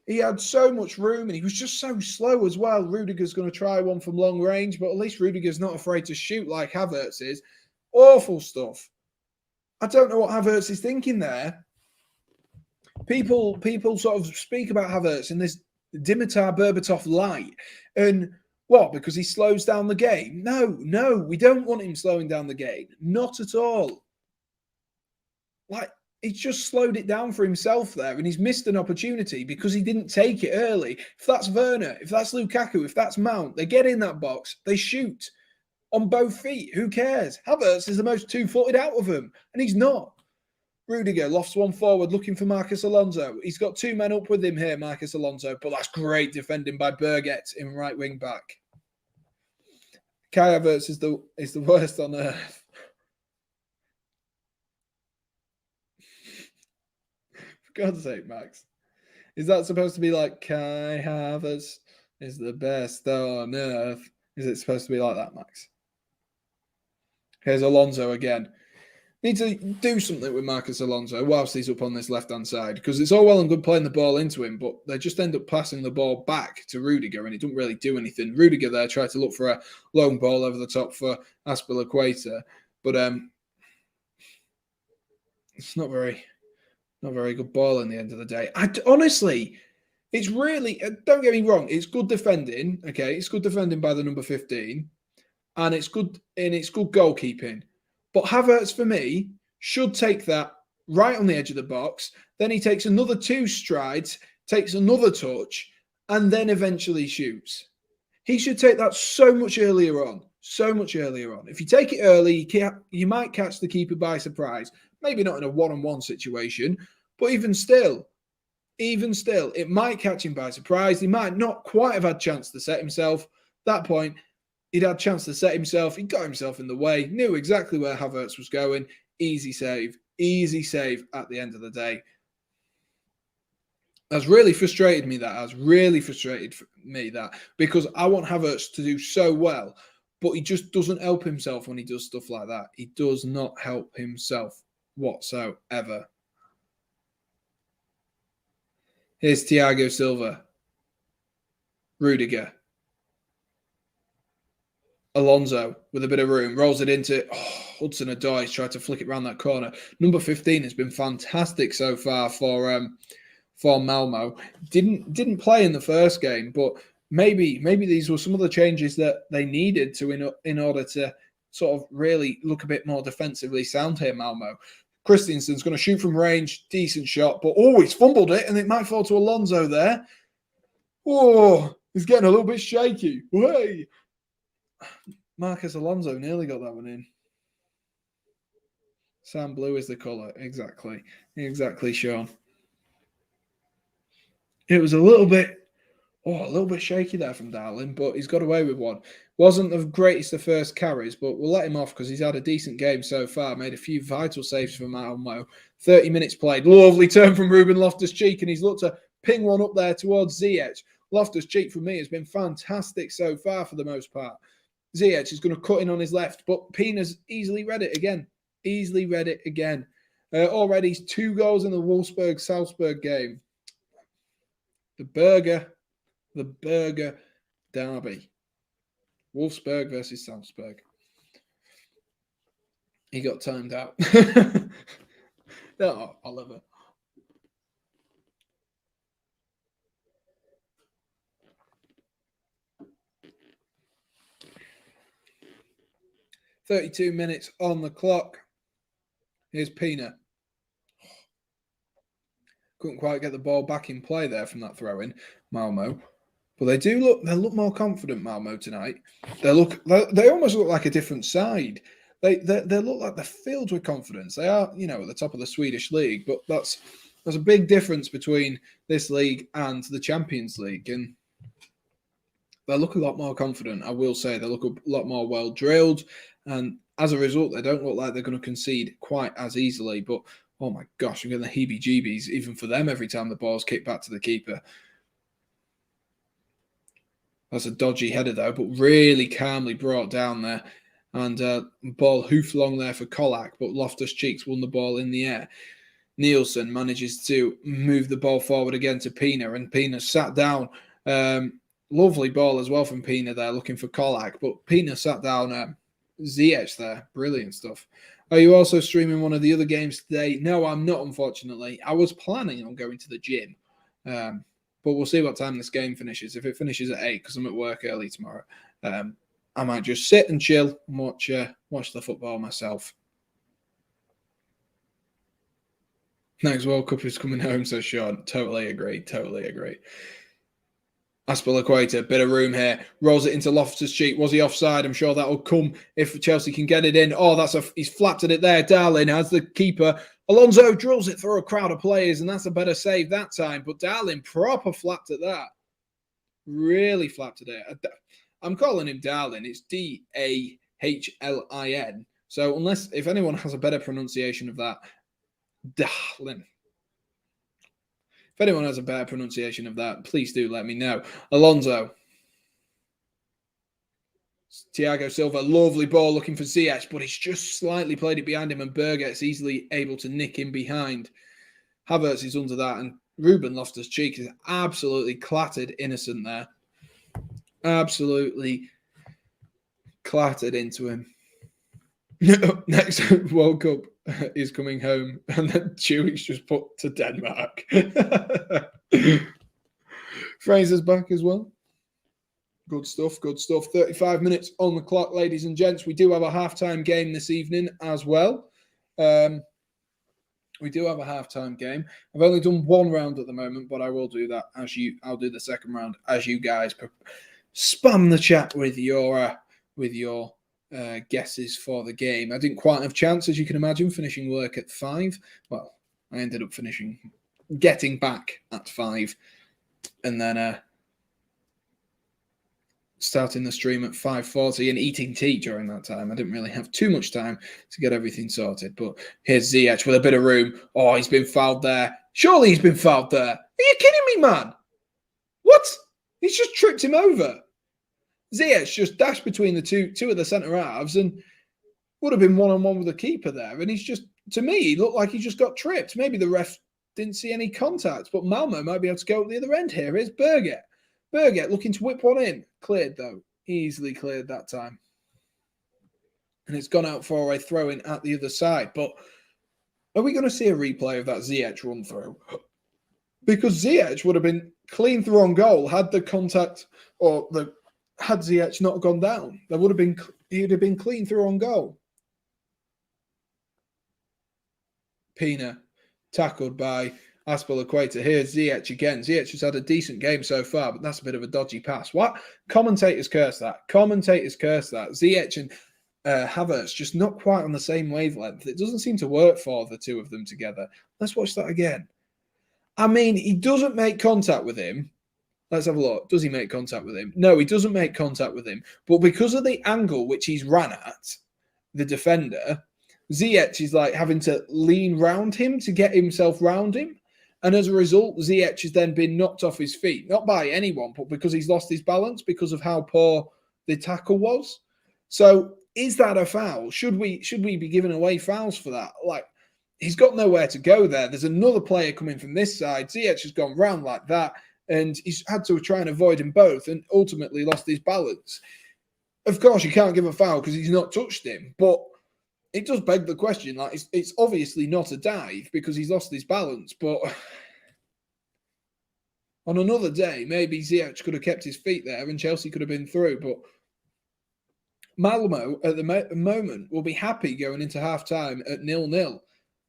S1: He had so much room and he was just so slow as well. Rudiger's going to try one from long range, but at least Rudiger's not afraid to shoot like Havertz is. Awful stuff. I don't know what Havertz is thinking there. People sort of speak about Havertz in this Dimitar Berbatov light. And what? Because he slows down the game? No, we don't want him slowing down the game. Not at all. Like, he's just slowed it down for himself there, and he's missed an opportunity because he didn't take it early. If that's Werner, if that's Lukaku, if that's Mount, they get in that box, they shoot on both feet. Who cares? Havertz is the most two-footed out of them, and he's not. Rudiger lofts one forward, looking for Marcus Alonso. He's got two men up with him here, Marcus Alonso, but that's great defending by Birgit in right wing back. Kai Havertz is the worst on earth. For God's sake, Max. Is that supposed to be like Kai Havertz is the best on earth? Is it supposed to be like that, Max? Here's Alonso again. Need to do something with Marcus Alonso whilst he's up on this left-hand side, because it's all well and good playing the ball into him, but they just end up passing the ball back to Rudiger, and it doesn't really do anything. Rudiger there tried to look for a long ball over the top for Aspilicueta, but it's not very good ball in the end of the day. Honestly, it's really, don't get me wrong, it's good defending, okay? It's good defending by the number 15, and it's good goalkeeping. But Havertz, for me, should take that right on the edge of the box. Then he takes another 2 strides, takes another touch, and then eventually shoots. He should take that so much earlier on. So much earlier on. If you take it early, you might catch the keeper by surprise. Maybe not in a one-on-one situation, but even still, it might catch him by surprise. He might not quite have had a chance to set himself. At that point, he'd had a chance to set himself. He got himself in the way, knew exactly where Havertz was going. Easy save at the end of the day. That's really frustrated me, because I want Havertz to do so well, but he just doesn't help himself when he does stuff like that. He does not help himself whatsoever. Here's Thiago Silva. Rudiger. Alonso with a bit of room, rolls it into Hudson-Odoi. He's tried to flick it around that corner. Number 15 has been fantastic so far for Malmo. Didn't play in the first game, but maybe these were some of the changes that they needed to in order to sort of really look a bit more defensively sound here, Malmo. Christensen's going to shoot from range, decent shot, but he's fumbled it, and it might fall to Alonso there. Oh, he's getting a little bit shaky. Hey. Marcus Alonso nearly got that one in. Sand blue is the colour. Exactly, Sean. It was a little bit shaky there from Darling, but he's got away with one. Wasn't the greatest of first carries, but we'll let him off because he's had a decent game so far. Made a few vital saves for Malmo. 30 minutes played. Lovely turn from Ruben Loftus-Cheek, and he's looked to ping one up there towards Ziyech. Loftus-Cheek, for me, has been fantastic so far for the most part. Ziyech is going to cut in on his left, but Pina's easily read it again. Already 2 goals in the Wolfsburg-Salzburg game. The Burger derby. Wolfsburg versus Salzburg. He got timed out. Oh, Oliver. "32 minutes on the clock. Here's Pina. Couldn't quite get the ball back in play there from that throw-in, Malmo. But they look more confident, Malmo, tonight. They almost look like a different side. They look like they're filled with confidence. They are, at the top of the Swedish league, but there's a big difference between this league and the Champions League, and they look a lot more confident. I will say they look a lot more well drilled, and as a result, they don't look like they're going to concede quite as easily. But oh my gosh, I'm getting the heebie-jeebies even for them every time the ball's kicked back to the keeper. That's a dodgy header though, but really calmly brought down there. And ball hoofed long there for Kolak, but Loftus-Cheek's won the ball in the air. Nielsen manages to move the ball forward again to Pina, and Pina sat down. Lovely ball as well from Pina there, looking for Kolak, but Pina sat down Ziyech there. Brilliant stuff. Are you also streaming one of the other games today? No, I'm not, unfortunately. I was planning on going to the gym. But we'll see what time this game finishes. If it finishes at 8, because I'm at work early tomorrow, I might just sit and chill and watch the football myself. Next World Cup is coming home, so Sean. Totally agree. Aspilicueta, bit of room here. Rolls it into Loftus-Cheek. Was he offside? I'm sure that'll come if Chelsea can get it in. Oh, he's flattened it there. Darling has the keeper. Alonso drills it through a crowd of players, and that's a better save that time. But Darling proper flapped at that. Really flapped at it. I'm calling him Darling. It's Dahlin. So if anyone has a better pronunciation of that, Dahlin. If anyone has a better pronunciation of that, please do let me know. Alonso. Thiago Silva, lovely ball looking for Ziyech, but he's just slightly played it behind him, and Berger's easily able to nick in behind. Havertz is under that, and Ruben Loftus-Cheek is absolutely clattered innocent there. Absolutely clattered into him. Next World Cup is coming home, and then Chewie's just put to Denmark. Fraser's back as well. Good stuff. 35 minutes on the clock, ladies and gents. We do have a halftime game this evening as well. We do have a halftime game. I've only done one round at the moment, but I will do that I'll do the second round as you guys spam the chat with your guesses for the game. I didn't quite have a chance, as you can imagine, finishing work at 5. Well, I ended up getting back at 5, and then starting the stream at 5:40 and eating tea during that time. I didn't really have too much time to get everything sorted. But here's Ziyech with a bit of room. Oh, he's been fouled there. Surely he's been fouled there. Are you kidding me, man? What? He's just tripped him over. Ziyech just dashed between the two of the centre halves and would have been one-on-one with the keeper there. And he's just, to me, he looked like he just got tripped. Maybe the ref didn't see any contact, but Malmo might be able to go at the other end here. Here's Berger. Berger looking to whip one in. Cleared, though. Easily cleared that time. And it's gone out for a throw-in at the other side. But are we going to see a replay of that Ziyech run through? Because Ziyech would have been clean through on goal had the contact had Ziyech not gone down. He would have been clean through on goal. Pina tackled by Aspilicueta. Here's Ziyech again. Ziyech has had a decent game so far, but that's a bit of a dodgy pass. What? Commentators curse that. Ziyech and Havertz just not quite on the same wavelength. It doesn't seem to work for the two of them together. Let's watch that again. I mean, he doesn't make contact with him. Let's have a look. Does he make contact with him? No, he doesn't make contact with him. But because of the angle which he's ran at, the defender, Ziyech is like having to lean round him to get himself round him. And as a result, Ziyech has then been knocked off his feet. Not by anyone, but because he's lost his balance because of how poor the tackle was. So is that a foul? Should we be giving away fouls for that? Like, he's got nowhere to go there. There's another player coming from this side. Ziyech has gone round like that. And he's had to try and avoid them both and ultimately lost his balance. Of course, you can't give a foul because he's not touched him. But it does beg the question. Like, it's obviously not a dive because he's lost his balance. But on another day, maybe Ziyech could have kept his feet there and Chelsea could have been through. But Malmo, at the moment, will be happy going into half-time at 0-0.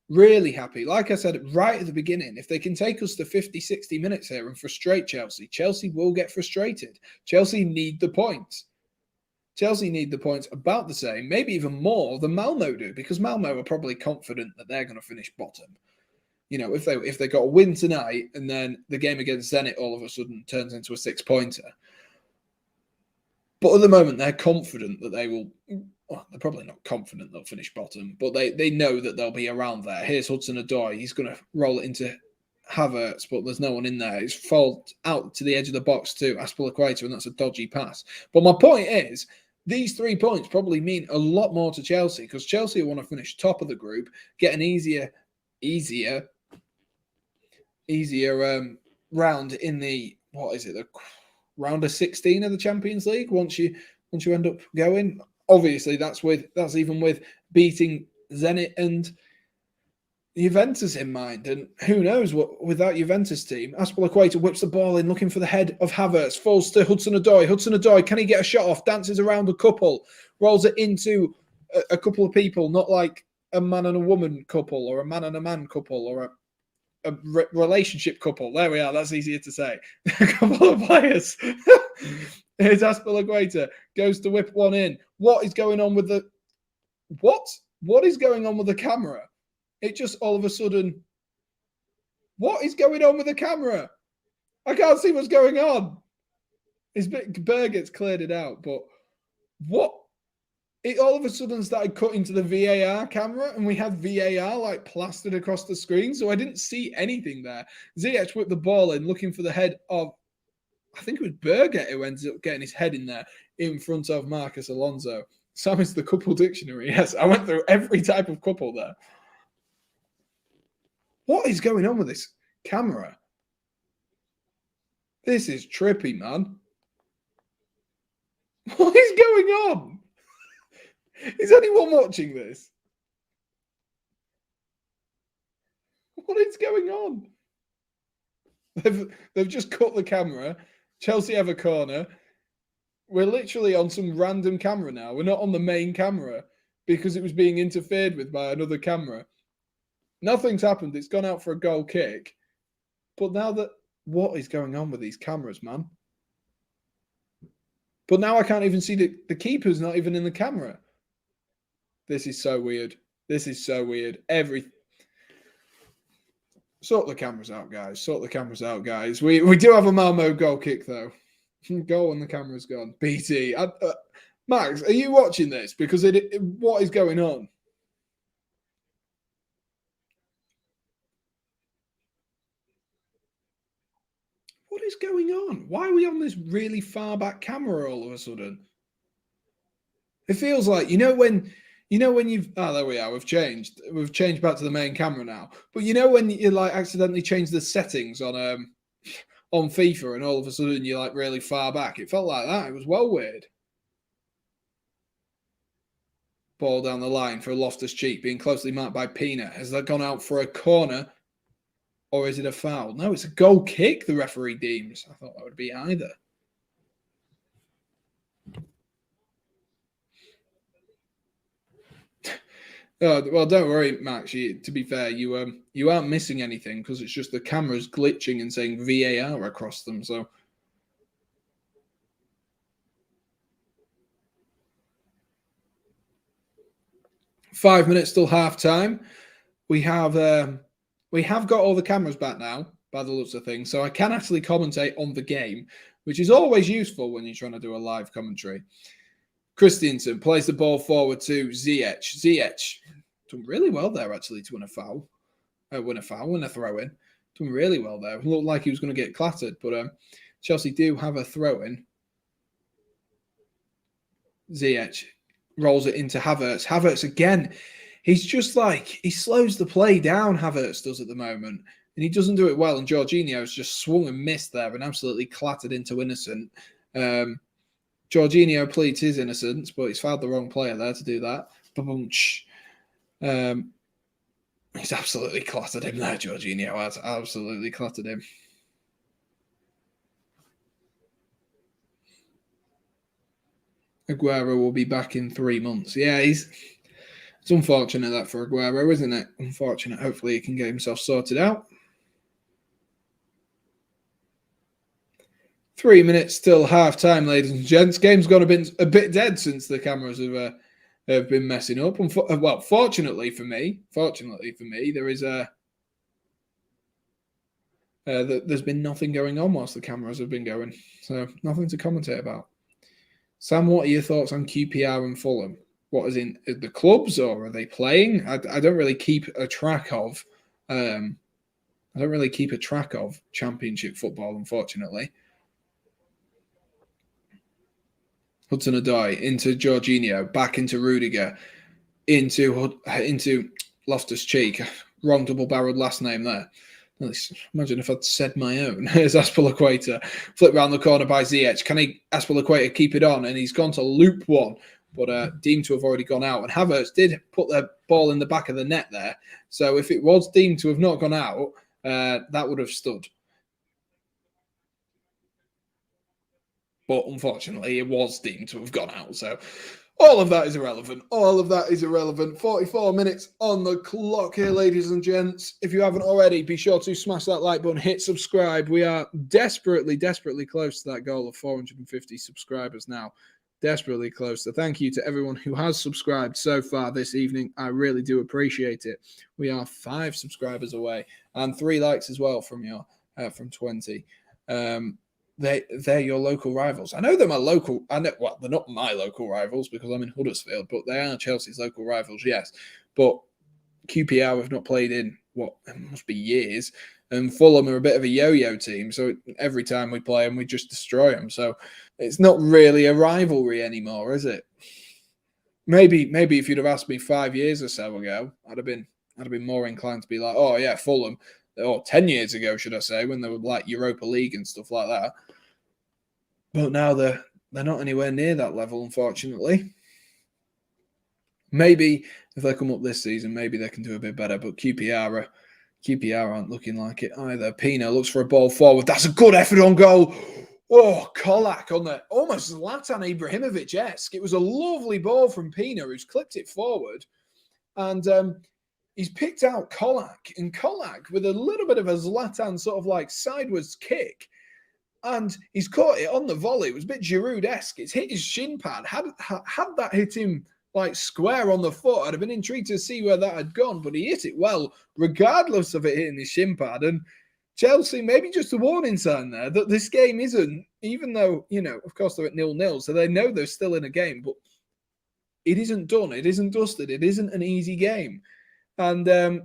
S1: Really happy. Like I said right at the beginning, if they can take us to 50, 60 minutes here and frustrate Chelsea, Chelsea will get frustrated. Chelsea need the points. Chelsea need the points about the same, maybe even more than Malmo do, because Malmo are probably confident that they're going to finish bottom. You know, if they got a win tonight and then the game against Zenit all of a sudden turns into a 6-pointer. But at the moment, they're confident that they will. Well, they're probably not confident they'll finish bottom, but they know that they'll be around there. Here's Hudson-Odoi. He's going to roll it into Havertz, but there's no one in there. It's falls out to the edge of the box to Aspilicueta, and that's a dodgy pass. But my point is, these 3 points probably mean a lot more to Chelsea because Chelsea want to finish top of the group, get an easier round in the the round of 16 of the Champions League. Once you end up going. Obviously, that's even with beating Zenit and Juventus in mind, and who knows what with that Juventus team. Aspilicueta whips the ball in, looking for the head of Havertz, falls to Hudson-Odoi. Hudson-Odoi, can he get a shot off? Dances around a couple, rolls it into a couple of people, not like a man and a woman couple, or a man and a man couple, or a relationship couple. There we are. That's easier to say. A couple of players. Here's Aspilicueta, goes to whip one in. What is going on with the... What is going on with the camera? It just all of a sudden... What is going on with the camera? I can't see what's going on. Berger's cleared it out, but what? It all of a sudden started cutting to the VAR camera, and we had VAR like plastered across the screen, so I didn't see anything there. Ziyech whipped the ball in, looking for the head of... I think it was Berger who ended up getting his head in there in front of Marcus Alonso. Sam is the couple dictionary. Yes, I went through every type of couple there. What is going on with this camera? This is trippy, man. What is going on? Is anyone watching this? What is going on? They've just cut the camera. Chelsea have a corner. We're literally on some random camera now. We're not on the main camera because it was being interfered with by another camera. Nothing's happened. It's gone out for a goal kick. But now that... What is going on with these cameras, man? But now I can't even see the keeper's not even in the camera. This is so weird. This is so weird. Sort the cameras out, guys. Sort the cameras out, guys. We do have a Malmo goal kick, though. Goal and the camera's gone. BT. Max, are you watching this? Because what is going on? What is going on? Why are we on this really far back camera all of a sudden? It feels like, when you've... Oh, there we are. We've changed. We've changed back to the main camera now. But when you like accidentally change the settings on FIFA and all of a sudden you're like really far back. It felt like that. It was well weird. Ball down the line for Loftus-Cheek, being closely marked by Pina. Has that gone out for a corner? Or is it a foul? No, it's a goal kick, the referee deems. I thought that would be either. Oh, well, don't worry, Max. To be fair, you aren't missing anything because it's just the camera's glitching and saying VAR across them. So 5 minutes till half time. We have got all the cameras back now, by the looks of things, so I can actually commentate on the game, which is always useful when you're trying to do a live commentary. Christiansen plays the ball forward to Ziyech. Ziyech done really well there, actually, to win a throw-in. Done really well there. It looked like he was going to get clattered, but Chelsea do have a throw-in. Ziyech rolls it into Havertz. Havertz again. He's just like, he slows the play down, Havertz does at the moment. And he doesn't do it well. And Jorginho's just swung and missed there and absolutely clattered into Innocent. Jorginho pleads his innocence, but he's fouled the wrong player there to do that. He's absolutely clattered him there, Jorginho has absolutely clattered him. Aguero will be back in 3 months. Yeah, it's unfortunate that for Aguero, isn't it? Unfortunate. Hopefully he can get himself sorted out. 3 minutes till half time, ladies and gents. Game's gone a bit dead since the cameras have been messing up. Well, fortunately for me, there is there's been nothing going on whilst the cameras have been going, so nothing to commentate about. Sam, what are your thoughts on QPR and Fulham? What is in the clubs, or are they playing? I don't really keep a track of. I don't really keep a track of Championship football, unfortunately. Hudson-Odoi into Jorginho, back into Rudiger, into Loftus-Cheek. Wrong double-barreled last name there. Imagine if I'd said my own. Here's Aspilicueta. Flip round the corner by Ziyech. Can Aspilicueta keep it on? And he's gone to loop one but deemed to have already gone out. And Havertz did put the ball in the back of the net there. So if it was deemed to have not gone out, that would have stood. But unfortunately, it was deemed to have gone out. So all of that is irrelevant. All of that is irrelevant. 44 minutes on the clock here, ladies and gents. If you haven't already, be sure to smash that like button, hit subscribe. We are desperately, desperately close to that goal of 450 subscribers now. Desperately close. So thank you to everyone who has subscribed so far this evening. I really do appreciate it. We are 5 subscribers away and 3 likes as well from your from 20. They're your local rivals. I know they're my local. Well, they're not my local rivals because I'm in Huddersfield, but they are Chelsea's local rivals. Yes, but QPR have not played in what it must be years, and Fulham are a bit of a yo-yo team. So every time we play them, we just destroy them. So it's not really a rivalry anymore, is it? Maybe if you'd have asked me 5 years or so ago, I'd have been more inclined to be like, oh yeah, Fulham. Or 10 years ago, should I say, when they were like Europa League and stuff like that. But now they're not anywhere near that level, unfortunately. Maybe if they come up this season, maybe they can do a bit better. But QPR aren't looking like it either. Pino looks for a ball forward. That's a good effort on goal. Oh, Kolak on the almost Zlatan Ibrahimovic-esque. It was a lovely ball from Pino, who's clipped it forward. And he's picked out Kolak, and Kolak with a little bit of a Zlatan sort of like sideways kick, and he's caught it on the volley. It was a bit Giroud-esque. It's hit his shin pad. Had that hit him like square on the foot, I'd have been intrigued to see where that had gone, but he hit it well, regardless of it hitting his shin pad. And Chelsea, maybe just a warning sign there that this game isn't, even though, of course they're at 0-0, so they know they're still in a game, but it isn't done. It isn't dusted. It isn't an easy game. And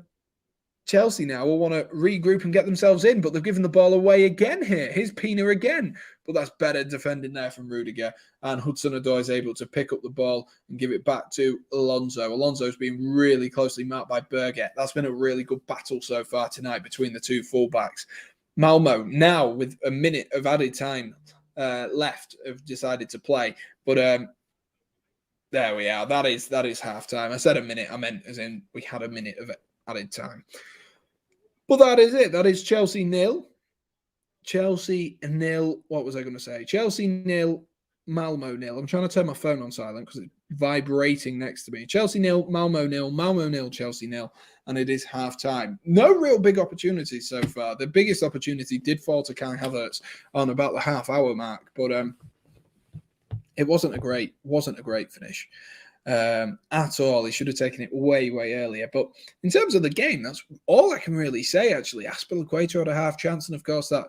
S1: Chelsea now will want to regroup and get themselves in, but they've given the ball away again here. Here's Pina again, but that's better defending there from Rudiger. And Hudson-Odoi is able to pick up the ball and give it back to Alonso. Alonso's been really closely marked by Berget. That's been a really good battle so far tonight between the two fullbacks. Malmo now with a minute of added time left have decided to play, but there we are. That is half time. I said a minute. I meant as in we had a minute of added time. But that is it. That is Chelsea 0. Chelsea 0. What was I going to say? Chelsea 0, Malmo 0. I'm trying to turn my phone on silent because it's vibrating next to me. Chelsea 0, Malmo 0, Malmo 0, Chelsea 0. And it is half time. No real big opportunities so far. The biggest opportunity did fall to Kai Havertz on about the half-hour mark. But it wasn't a great finish at all. He should have taken it way earlier. But in terms of the game, that's all I can really say, actually. Azpilicueta had a half chance, and of course that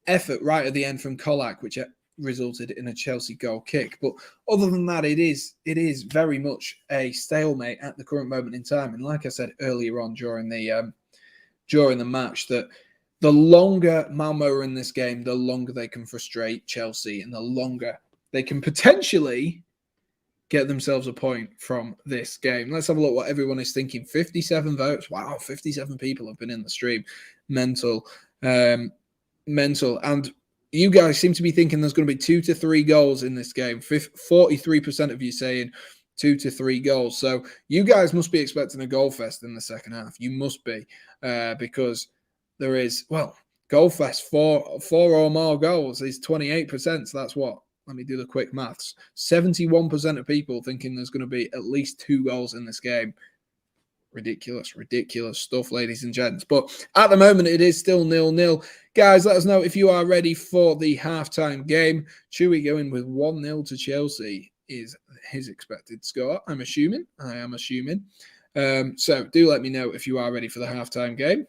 S1: effort right at the end from Kolak, which resulted in a Chelsea goal kick. But other than that, it is very much a stalemate at the current moment in time. And like I said earlier on during the match, that the longer Malmo are in this game, the longer they can frustrate Chelsea, and the longer they can potentially get themselves a point from this game. Let's have a look what everyone is thinking. 57 votes. Wow, 57 people have been in the stream. Mental. And you guys seem to be thinking there's going to be 2 to 3 goals in this game. 43% of you saying 2 to 3 goals. So you guys must be expecting a goal fest in the second half. You must be, because there is, goal fest, four or more goals is 28%. So that's what? Let me do the quick maths. 71% of people thinking there's going to be at least 2 goals in this game. Ridiculous stuff, ladies and gents. But at the moment, it is still 0-0. Guys, let us know if you are ready for the halftime game. Chewy going with 1-0 to Chelsea is his expected score. I am assuming. So do let me know if you are ready for the halftime game.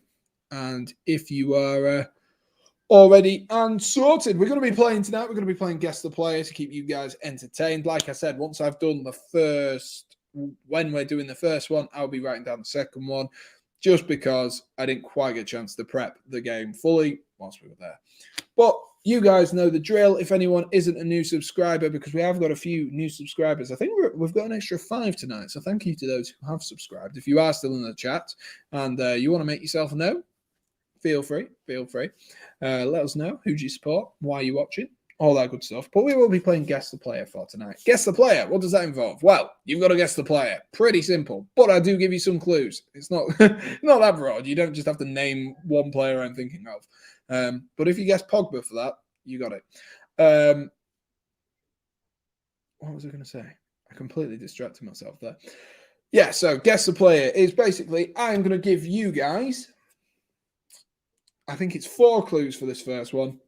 S1: And if you are already and sorted. We're going to be playing tonight. We're going to be playing Guess the Player to keep you guys entertained. Like I said, once I've done when we're doing the first one, I'll be writing down the second one, just because I didn't quite get a chance to prep the game fully whilst we were there. But you guys know the drill. If anyone isn't a new subscriber, because we have got a few new subscribers, I think we've got an extra 5 tonight. So thank you to those who have subscribed. If you are still in the chat and you want to make yourself known, feel free. Let us know who do you support, why are you watching, all that good stuff. But we will be playing Guess the Player for tonight. Guess the Player, what does that involve? Well, you've got to guess the player. Pretty simple, but I do give you some clues. It's not not that broad. You don't just have to name one player I'm thinking of. But if you guess Pogba for that, you got it. What was I going to say? I completely distracted myself there. Yeah, so Guess the Player is basically, I'm going to give you guys, I think it's 4 clues for this first one.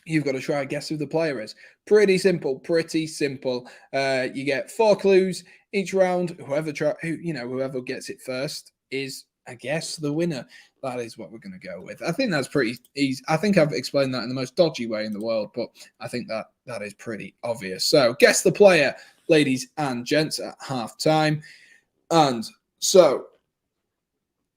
S1: You've got to try and guess who the player is. Pretty simple, pretty simple. You get 4 clues each round. Whoever gets it first is, I guess, the winner. That is what we're going to go with. I think that's pretty easy. I think I've explained that in the most dodgy way in the world, but I think that is pretty obvious. So, guess the player, ladies and gents, at half time. And so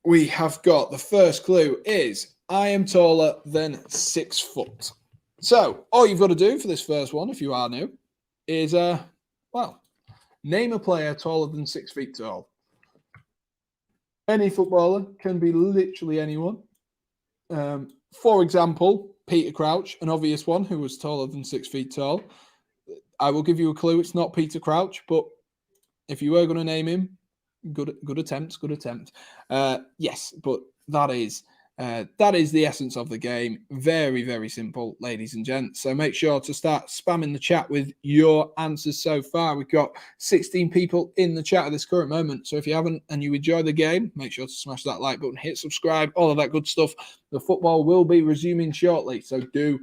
S1: we have got the first clue is I am taller than 6 foot. So all you've got to do for this first one, if you are new, is name a player taller than 6 feet tall. Any footballer, can be literally anyone. For example, Peter Crouch, an obvious one who was taller than 6 feet tall. I will give you a clue. It's not Peter Crouch, but if you were going to name him, good attempt. Yes, but that is the essence of the game. Very, very simple, ladies and gents. So make sure to start spamming the chat with your answers so far. We've got 16 people in the chat at this current moment. So if you haven't and you enjoy the game, make sure to smash that like button, hit subscribe, all of that good stuff. The football will be resuming shortly, so do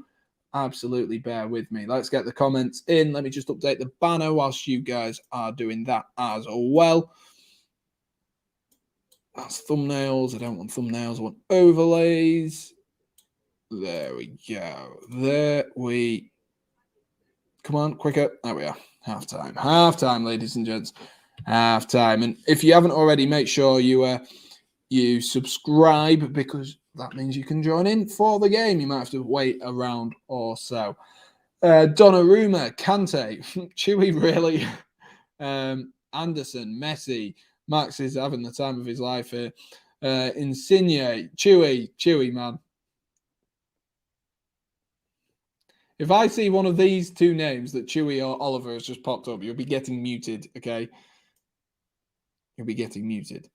S1: absolutely bear with me. Let's get the comments in. Let me just update the banner whilst you guys are doing that as well. That's thumbnails. I don't want thumbnails. I want overlays. There we go. Come on, quicker. There we are. Half time, ladies and gents. Half time. And if you haven't already, make sure you subscribe, because that means you can join in for the game. You might have to wait a round or so. Donnarumma, Kante, Chewy, really. Anderson, Messi. Max is having the time of his life here. Insigne, Chewy, man. If I see one of these 2 names that Chewy or Oliver has just popped up, you'll be getting muted, okay? You'll be getting muted.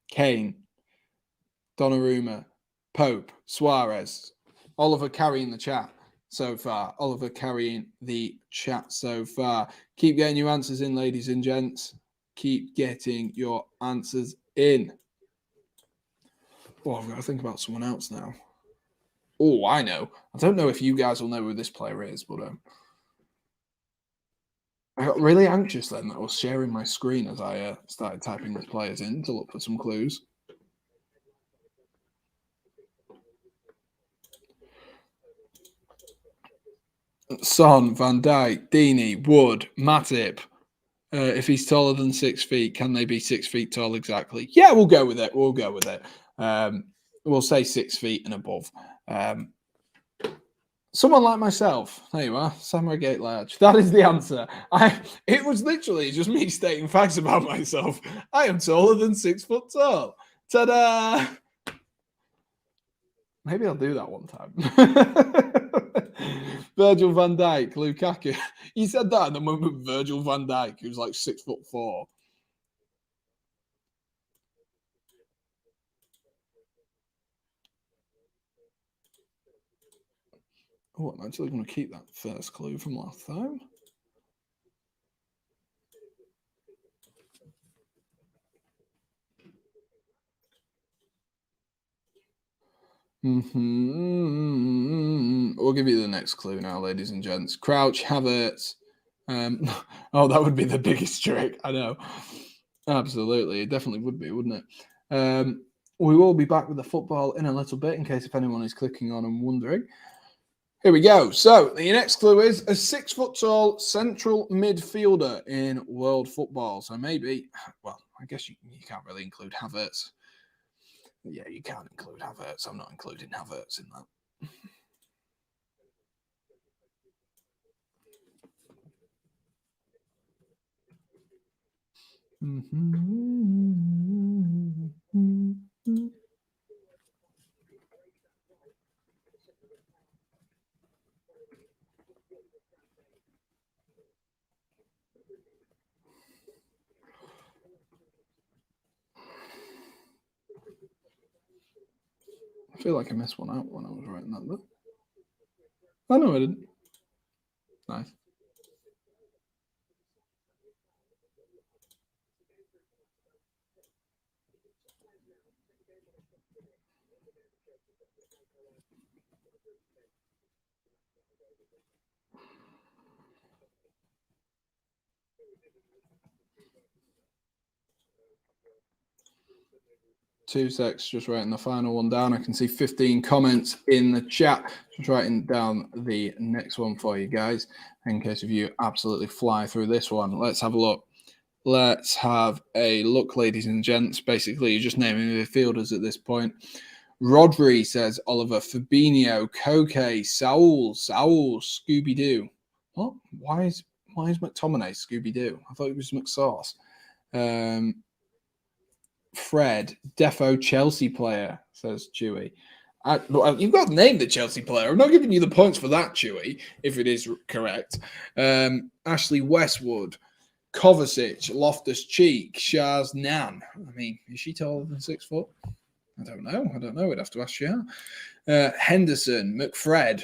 S1: Kane, Donnarumma, Pope, Suarez, Oliver carrying the chat so far. Keep getting your answers in, ladies and gents. Keep getting your answers in. Oh, I've got to think about someone else now. Oh, I know. I don't know if you guys will know who this player is, but I got really anxious then that I was sharing my screen as I started typing the players in to look for some clues. Son, Van Dijk, Deeney, Wood, Matip. If he's taller than 6 feet, can they be 6 feet tall exactly? Yeah, we'll go with it. We'll say 6 feet and above. Someone like myself. There you are, Sam Redgate-Large. That is the answer. It was literally just me stating facts about myself. I am taller than 6 foot tall. Ta-da! Maybe I'll do that one time. Virgil van Dijk, Lukaku. You said that in the moment. Virgil van Dijk, who's like 6'4". Oh, I'm actually going to keep that first clue from last time. We'll give you the next clue now, ladies and gents. Crouch, Havertz. Oh, that would be the biggest trick. I know. Absolutely. It definitely would be, wouldn't it? We will be back with the football in a little bit, in case if anyone is clicking on and wondering. Here we go. So the next clue is a 6 foot tall central midfielder in world football. So maybe, well, I guess you can't really include Havertz. Yeah, you can't include Havertz. I'm not including Havertz in that. I feel like I missed one out when I was writing that, but I know I didn't. Nice. Two secs, just writing the final one down. I can see 15 comments in the chat. Just writing down the next one for you guys in case of you absolutely fly through this one. Let's have a look. Let's have a look, ladies and gents. Basically, you're just naming the fielders at this point. Rodri says Oliver, Fabinho, Koke, Saul, Scooby-Doo. What? Why is McTominay Scooby-Doo? I thought it was McSauce. Fred, Defo Chelsea player, says Chewy. You've got to name the Chelsea player. I'm not giving you the points for that, Chewy, if it is correct. Ashley Westwood, Kovacic, Loftus-Cheek, Shaz Nan. I mean, is she taller than 6 foot? I don't know. We'd have to ask Shah. Henderson, McFred,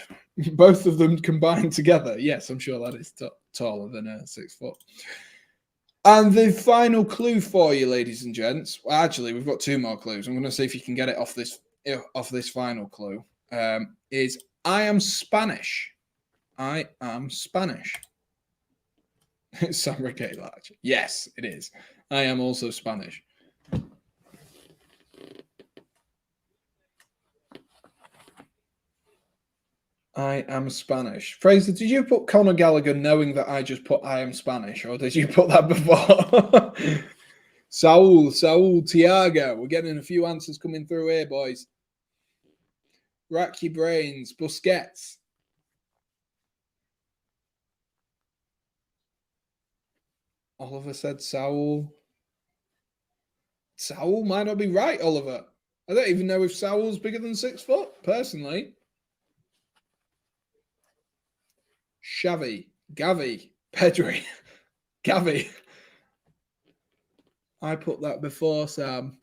S1: both of them combined together. Yes, I'm sure that is taller than 6 foot. And the final clue for you, ladies and gents. Well, actually, we've got 2 more clues. I'm going to see if you can get it off this final clue. Is I am Spanish. I am Spanish. It's Redgate-Large. Yes, it is. I am also Spanish. I am Spanish. Fraser, did you put Conor Gallagher knowing that I just put I am Spanish, or did you put that before? Saul, Tiago. We're getting a few answers coming through here, boys. Rack your brains. Busquets. Oliver said Saul. Saul might not be right, Oliver. I don't even know if Saul's bigger than 6 foot, personally. Xavi, Gavi, Pedri, Gavi. I put that before, Sam.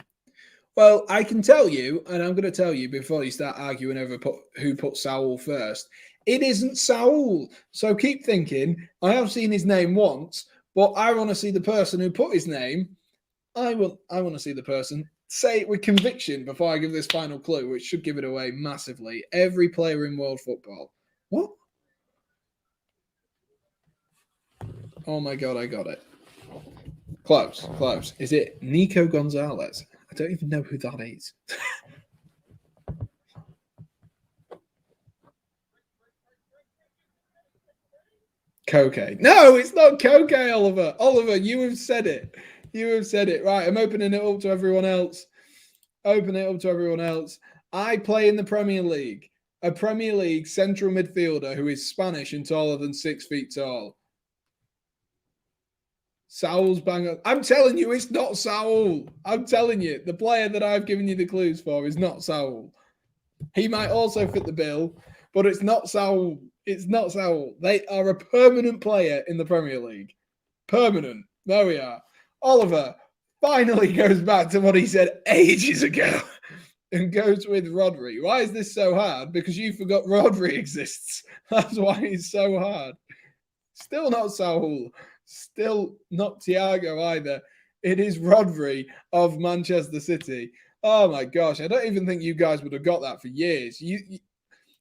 S1: Well, I can tell you, and I'm going to tell you before you start arguing over who put Saul first. It isn't Saul. So keep thinking. I have seen his name once, but I want to see the person who put his name. I want to see the person say it with conviction before I give this final clue, which should give it away massively. Every player in world football. What? Oh my God, I got it. Close. Is it Nico Gonzalez? I don't even know who that is. Koke. No, it's not Koke, Oliver. Oliver, you have said it. Right, I'm opening it up to everyone else. I play in the Premier League. A Premier League central midfielder who is Spanish and taller than 6 feet tall. Saul's banger. I'm telling you, it's not Saul. I'm telling you, the player that I've given you the clues for is not Saul. He might also fit the bill, but it's not Saul. They are a permanent player in the Premier League. Permanent. There we are. Oliver finally goes back to what he said ages ago and goes with Rodri. Why is this so hard? Because you forgot Rodri exists. That's why it's so hard. Still not Saul. Still not Thiago either. It is Rodri of Manchester City. Oh my gosh. I don't even think you guys would have got that for years.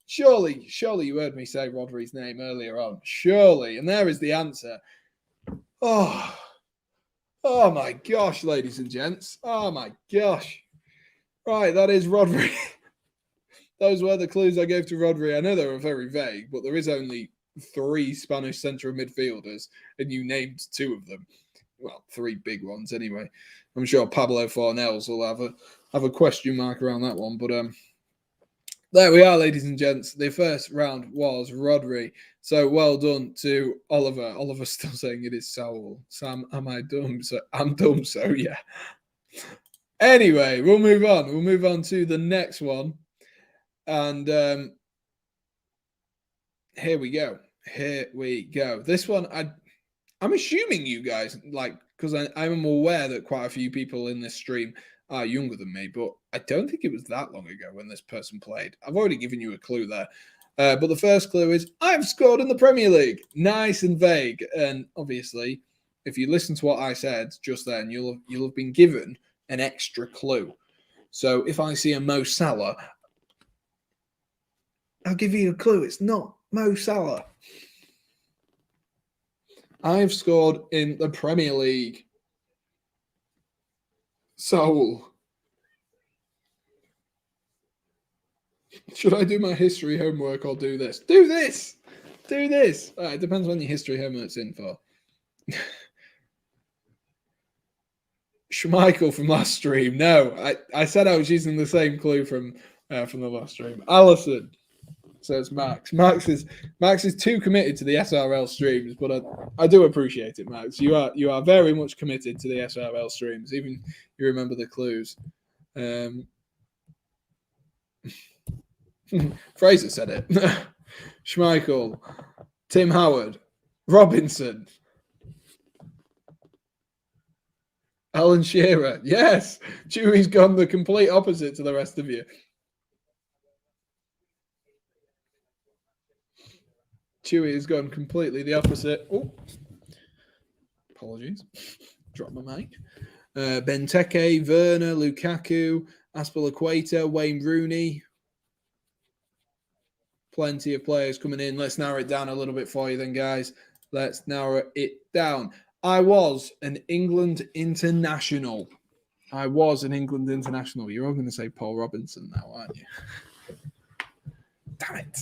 S1: Surely you heard me say Rodri's name earlier on. Surely. And there is the answer. Oh my gosh, ladies and gents. Oh my gosh. Right, that is Rodri. Those were the clues I gave to Rodri. I know they were very vague, but there is only 3 Spanish central midfielders, and you named 2 of them. Well, 3 big ones anyway. I'm sure Pablo Fornells will have a question mark around that one, but there we are, ladies and gents. The first round was Rodri. So well done to Oliver. Oliver's still saying it is Saul. Sam, am I dumb? So I'm dumb, so yeah. Anyway, we'll move on. We'll move on to the next one. And here we go. This one, I'm assuming you guys because I'm aware that quite a few people in this stream are younger than me, but I don't think it was that long ago when this person played. I've already given you a clue there. But the first clue is, I've scored in the Premier League. Nice and vague. And obviously, if you listen to what I said just then, you'll have been given an extra clue. So if I see a Mo Salah, I'll give you a clue. It's not Mo Salah. I've scored in the Premier League. Soul. Should I do my history homework or do this? Do this! Do this! It depends when your history homework's in for. Schmeichel from last stream. No, I said I was using the same clue from the last stream. Allison. Says Max. Max is too committed to the SRL streams, but I do appreciate it, Max. You are very much committed to the SRL streams. Even you remember the clues. Fraser said it. Schmeichel, Tim Howard, Robinson, Alan Shearer. Yes, Chewy's gone the complete opposite to the rest of you. Chewy has gone completely the opposite. Oh, apologies. Dropped my mic. Benteke, Werner, Lukaku, Aspilicueta, Wayne Rooney. Plenty of players coming in. Let's narrow it down a little bit for you then, guys. Let's narrow it down. I was an England international. You're all going to say Paul Robinson now, aren't you? Damn it.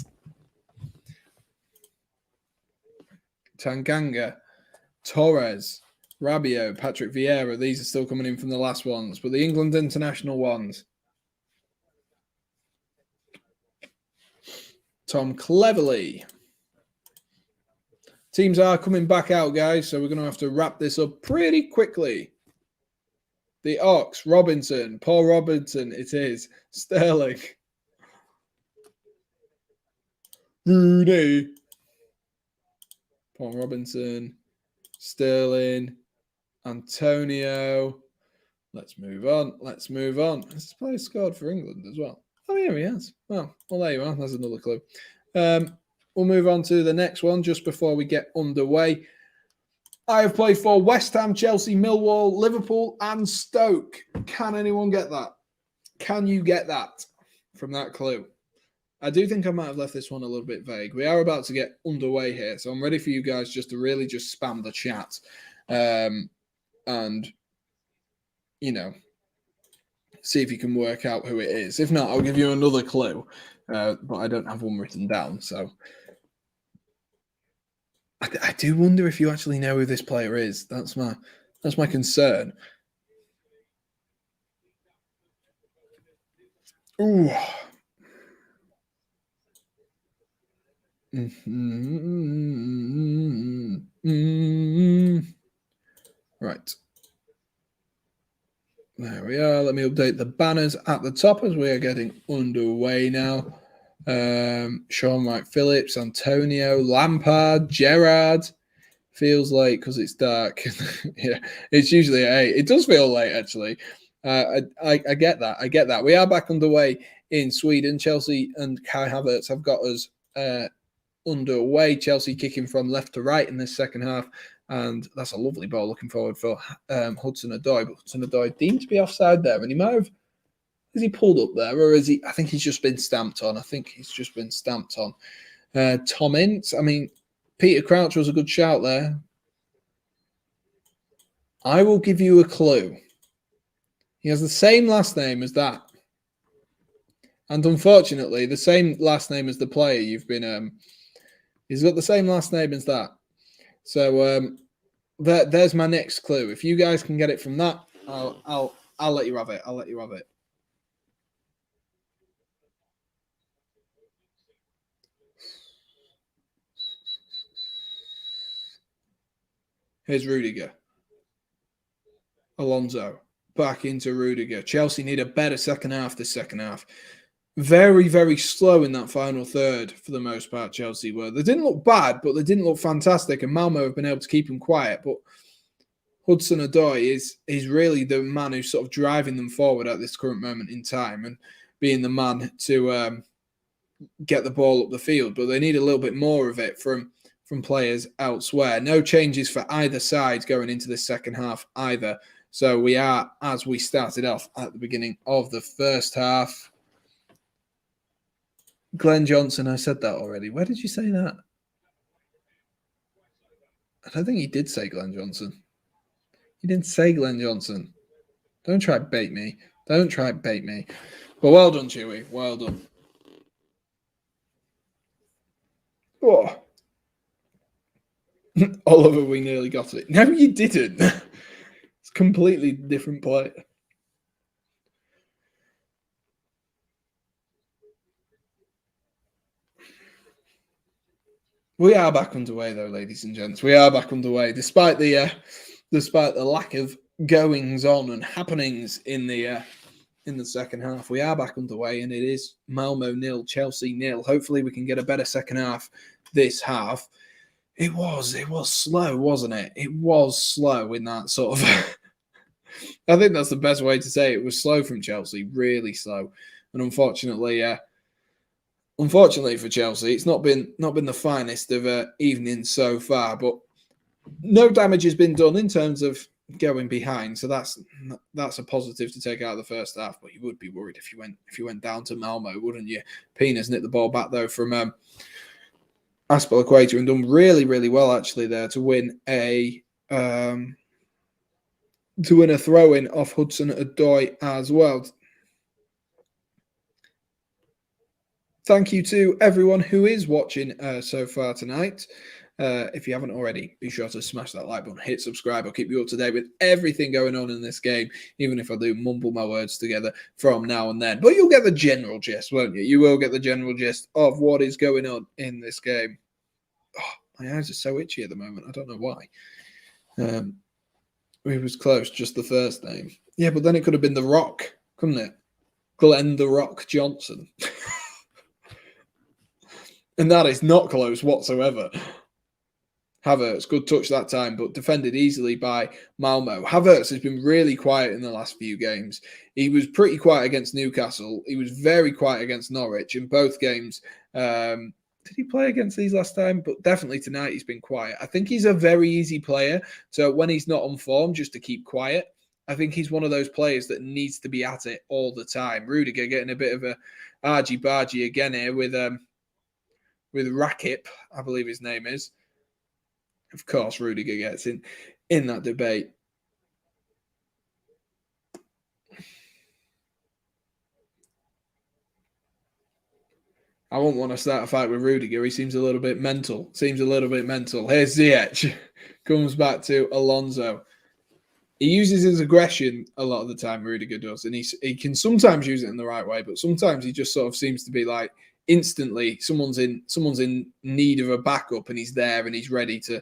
S1: Tanganga, Torres, Rabiot, Patrick Vieira. These are still coming in from the last ones, but the England international ones. Tom Cleverley. Teams are coming back out, guys, so we're going to have to wrap this up pretty quickly. The Ox, Robinson, Paul Robinson, it is. Sterling. Rooney. Paul Robinson, Sterling, Antonio. Let's move on. This player scored for England as well. Oh, yeah, he has. Well, there you are. That's another clue. We'll move on to the next one just before we get underway. I have played for West Ham, Chelsea, Millwall, Liverpool, and Stoke. Can anyone get that? Can you get that from that clue? I do think I might have left this one a little bit vague. We are about to get underway here, so I'm ready for you guys just to really just spam the chat. And, you know, see if you can work out who it is. If not, I'll give you another clue. But I don't have one written down, so I do wonder if you actually know who this player is. That's my concern. Ooh. Right. There we are. Let me update the banners at the top as we are getting underway now. Sean Wright Phillips, Antonio, Lampard, Gerrard. Feels late because it's dark. Yeah, it's usually at 8. It does feel late, actually. I get that. I get that. We are back underway in Sweden. Chelsea and Kai Havertz have got us underway. Chelsea kicking from left to right in this second half. And that's a lovely ball. Looking forward for Hudson-Odoi. But Hudson-Odoi deemed to be offside there. And he might have... Is he pulled up there? Or is he... I think he's just been stamped on. Tom Ince. I mean, Peter Crouch was a good shout there. I will give you a clue. He has the same last name as that. And unfortunately, the same last name as the player you've been... he's got the same last name as that. So there's my next clue. If you guys can get it from that, I'll let you have it. I'll let you have it. Here's Rudiger. Alonso. Back into Rudiger. Chelsea need a better second half this second half. Very, very slow in that final third for the most part, Chelsea were. They didn't look bad, but they didn't look fantastic. And Malmo have been able to keep them quiet. But Hudson-Odoi is really the man who's sort of driving them forward at this current moment in time and being the man to get the ball up the field. But they need a little bit more of it from players elsewhere. No changes for either side going into the second half either. So we are, as we started off at the beginning of the first half. Glenn Johnson, I said that already. Where did you say that? I don't think he did say Glenn Johnson. He didn't say Glenn Johnson. Don't try to bait me. Don't try to bait me. But well done, Chewy. Well done. Oh. Oliver, we nearly got it. No, you didn't. It's a completely different play. We are back underway, though, ladies and gents. We are back underway, despite the lack of goings on and happenings in the second half. We are back underway, and it is Malmo 0, Chelsea 0. Hopefully, we can get a better second half this half. It was slow, wasn't it? It was slow in that sort of. I think that's the best way to say it. It was slow from Chelsea, really slow, and unfortunately for Chelsea, it's not been the finest of evenings so far. But no damage has been done in terms of going behind, so that's a positive to take out of the first half. But you would be worried if you went down to Malmo, wouldn't you? Pina's nicked the ball back though from Aspilicueta and done really, really well actually there to win a throw-in off Hudson-Odoi as well. Thank you to everyone who is watching so far tonight. If you haven't already, be sure to smash that like button, hit subscribe. I'll keep you up to date with everything going on in this game, even if I do mumble my words together from now and then. But you'll get the general gist, won't you? You will get the general gist of what is going on in this game. Oh, my eyes are so itchy at the moment. I don't know why. It was close, just the first name. Yeah, but then it could have been The Rock, couldn't it? Glenn The Rock Johnson. And that is not close whatsoever. Havertz, good touch that time, but defended easily by Malmo. Havertz has been really quiet in the last few games. He was pretty quiet against Newcastle. He was very quiet against Norwich in both games. Did he play against these last time? But definitely tonight he's been quiet. I think he's a very easy player. So when he's not on form, just to keep quiet. I think he's one of those players that needs to be at it all the time. Rudiger getting a bit of a argy-bargy again here with Rakip, I believe his name is. Of course, Rudiger gets in that debate. I won't want to start a fight with Rudiger. He seems a little bit mental. Here's Ziyech. Comes back to Alonso. He uses his aggression a lot of the time, Rudiger does. And he can sometimes use it in the right way, but sometimes he just sort of seems to be like instantly someone's in need of a backup and he's there and he's ready to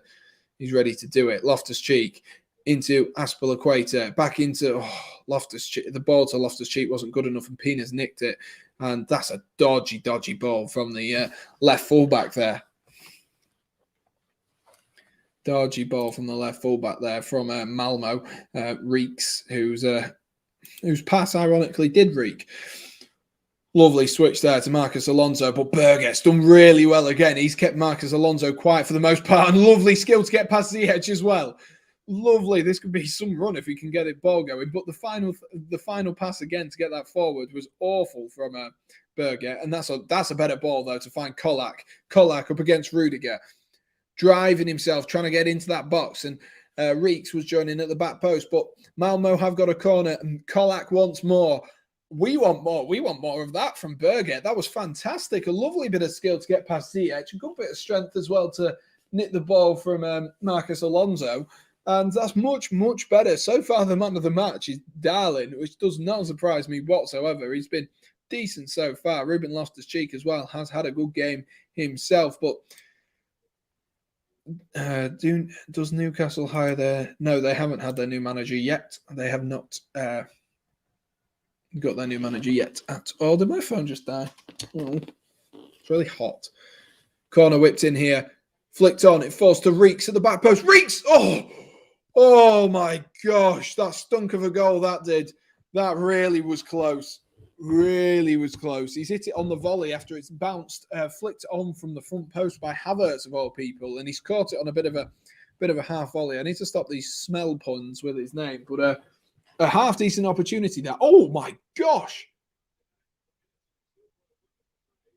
S1: do it. Loftus-Cheek into Aspilicueta, back into Loftus-Cheek. The ball to Loftus-Cheek wasn't good enough and Pina's nicked it. And that's a dodgy ball from the left fullback there. Dodgy ball from the left fullback there from Malmo. Reeks, whose pass ironically did reek. Lovely switch there to Marcus Alonso, but Berget's done really well again. He's kept Marcus Alonso quiet for the most part, and lovely skill to get past Ziyech as well. Lovely. This could be some run if he can get it ball going. But the final pass again to get that forward was awful from Berget, and that's a better ball though to find Kolak. Kolak up against Rudiger, driving himself, trying to get into that box, and Reeks was joining at the back post. But Malmo have got a corner, and Kolak wants more. We want more. We want more of that from Berget. That was fantastic. A lovely bit of skill to get past Ziyech. A good bit of strength as well to nick the ball from Marcus Alonso. And that's much, much better. So far, the man of the match is Darling, which does not surprise me whatsoever. He's been decent so far. Ruben Loftus-Cheek as well has had a good game himself. But does Newcastle hire their... No, they haven't had their new manager yet. They have not... got their new manager yet at all. Did my phone just die? Oh, it's really hot. Corner whipped in here. Flicked on. It falls to Reeks at the back post. Reeks! Oh! Oh my gosh, that stunk of a goal that did. That really was close. Really was close. He's hit it on the volley after it's bounced, flicked on from the front post by Havertz of all people, and he's caught it on a bit of a half volley. I need to stop these smell puns with his name, but a half decent opportunity there. Oh my gosh.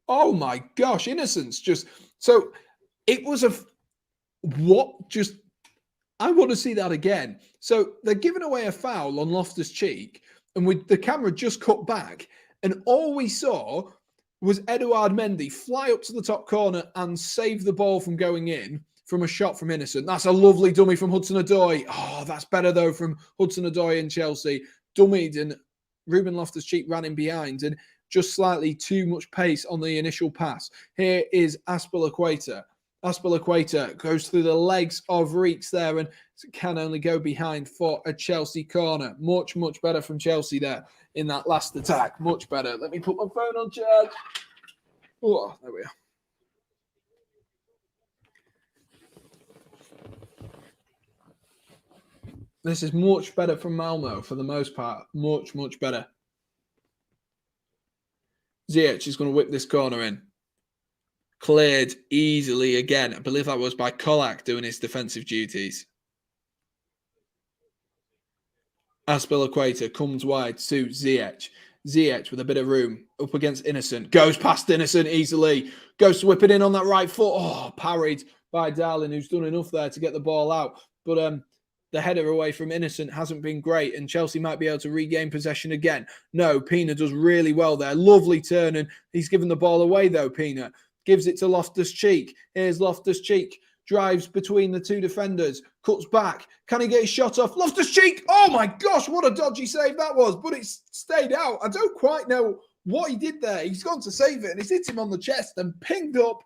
S1: Oh my gosh, innocence. Just so it was what just I want to see that again. So they're giving away a foul on Loftus-Cheek, and with the camera just cut back, and all we saw was Eduard Mendy fly up to the top corner and save the ball from going in from a shot from Innocent. That's a lovely dummy from Hudson-Odoi. Oh, that's better though from Hudson-Odoi in Chelsea. Dummied, and Ruben Loftus-Cheek ran in behind, and just slightly too much pace on the initial pass. Here is Aspilicueta. Aspilicueta goes through the legs of Reeks there and can only go behind for a Chelsea corner. Much, much better from Chelsea there in that last attack. Much better. Let me put my phone on charge. Oh, there we are. This is much better from Malmo for the most part. Much, much better. Ziyech is going to whip this corner in. Cleared easily again. I believe that was by Kolak doing his defensive duties. Aspilicueta comes wide to Ziyech. Ziyech with a bit of room up against Innocent. Goes past Innocent easily. Goes to whip it in on that right foot. Oh, parried by Darlin, who's done enough there to get the ball out. But the header away from Innocent hasn't been great, and Chelsea might be able to regain possession again. No, Pina does really well there. Lovely turn, and he's given the ball away though, Pina. Gives it to Loftus-Cheek. Here's Loftus-Cheek. Drives between the two defenders. Cuts back. Can he get his shot off? Loftus-Cheek! Oh my gosh, what a dodgy save that was. But it's stayed out. I don't quite know what he did there. He's gone to save it, and he's hit him on the chest and pinged up.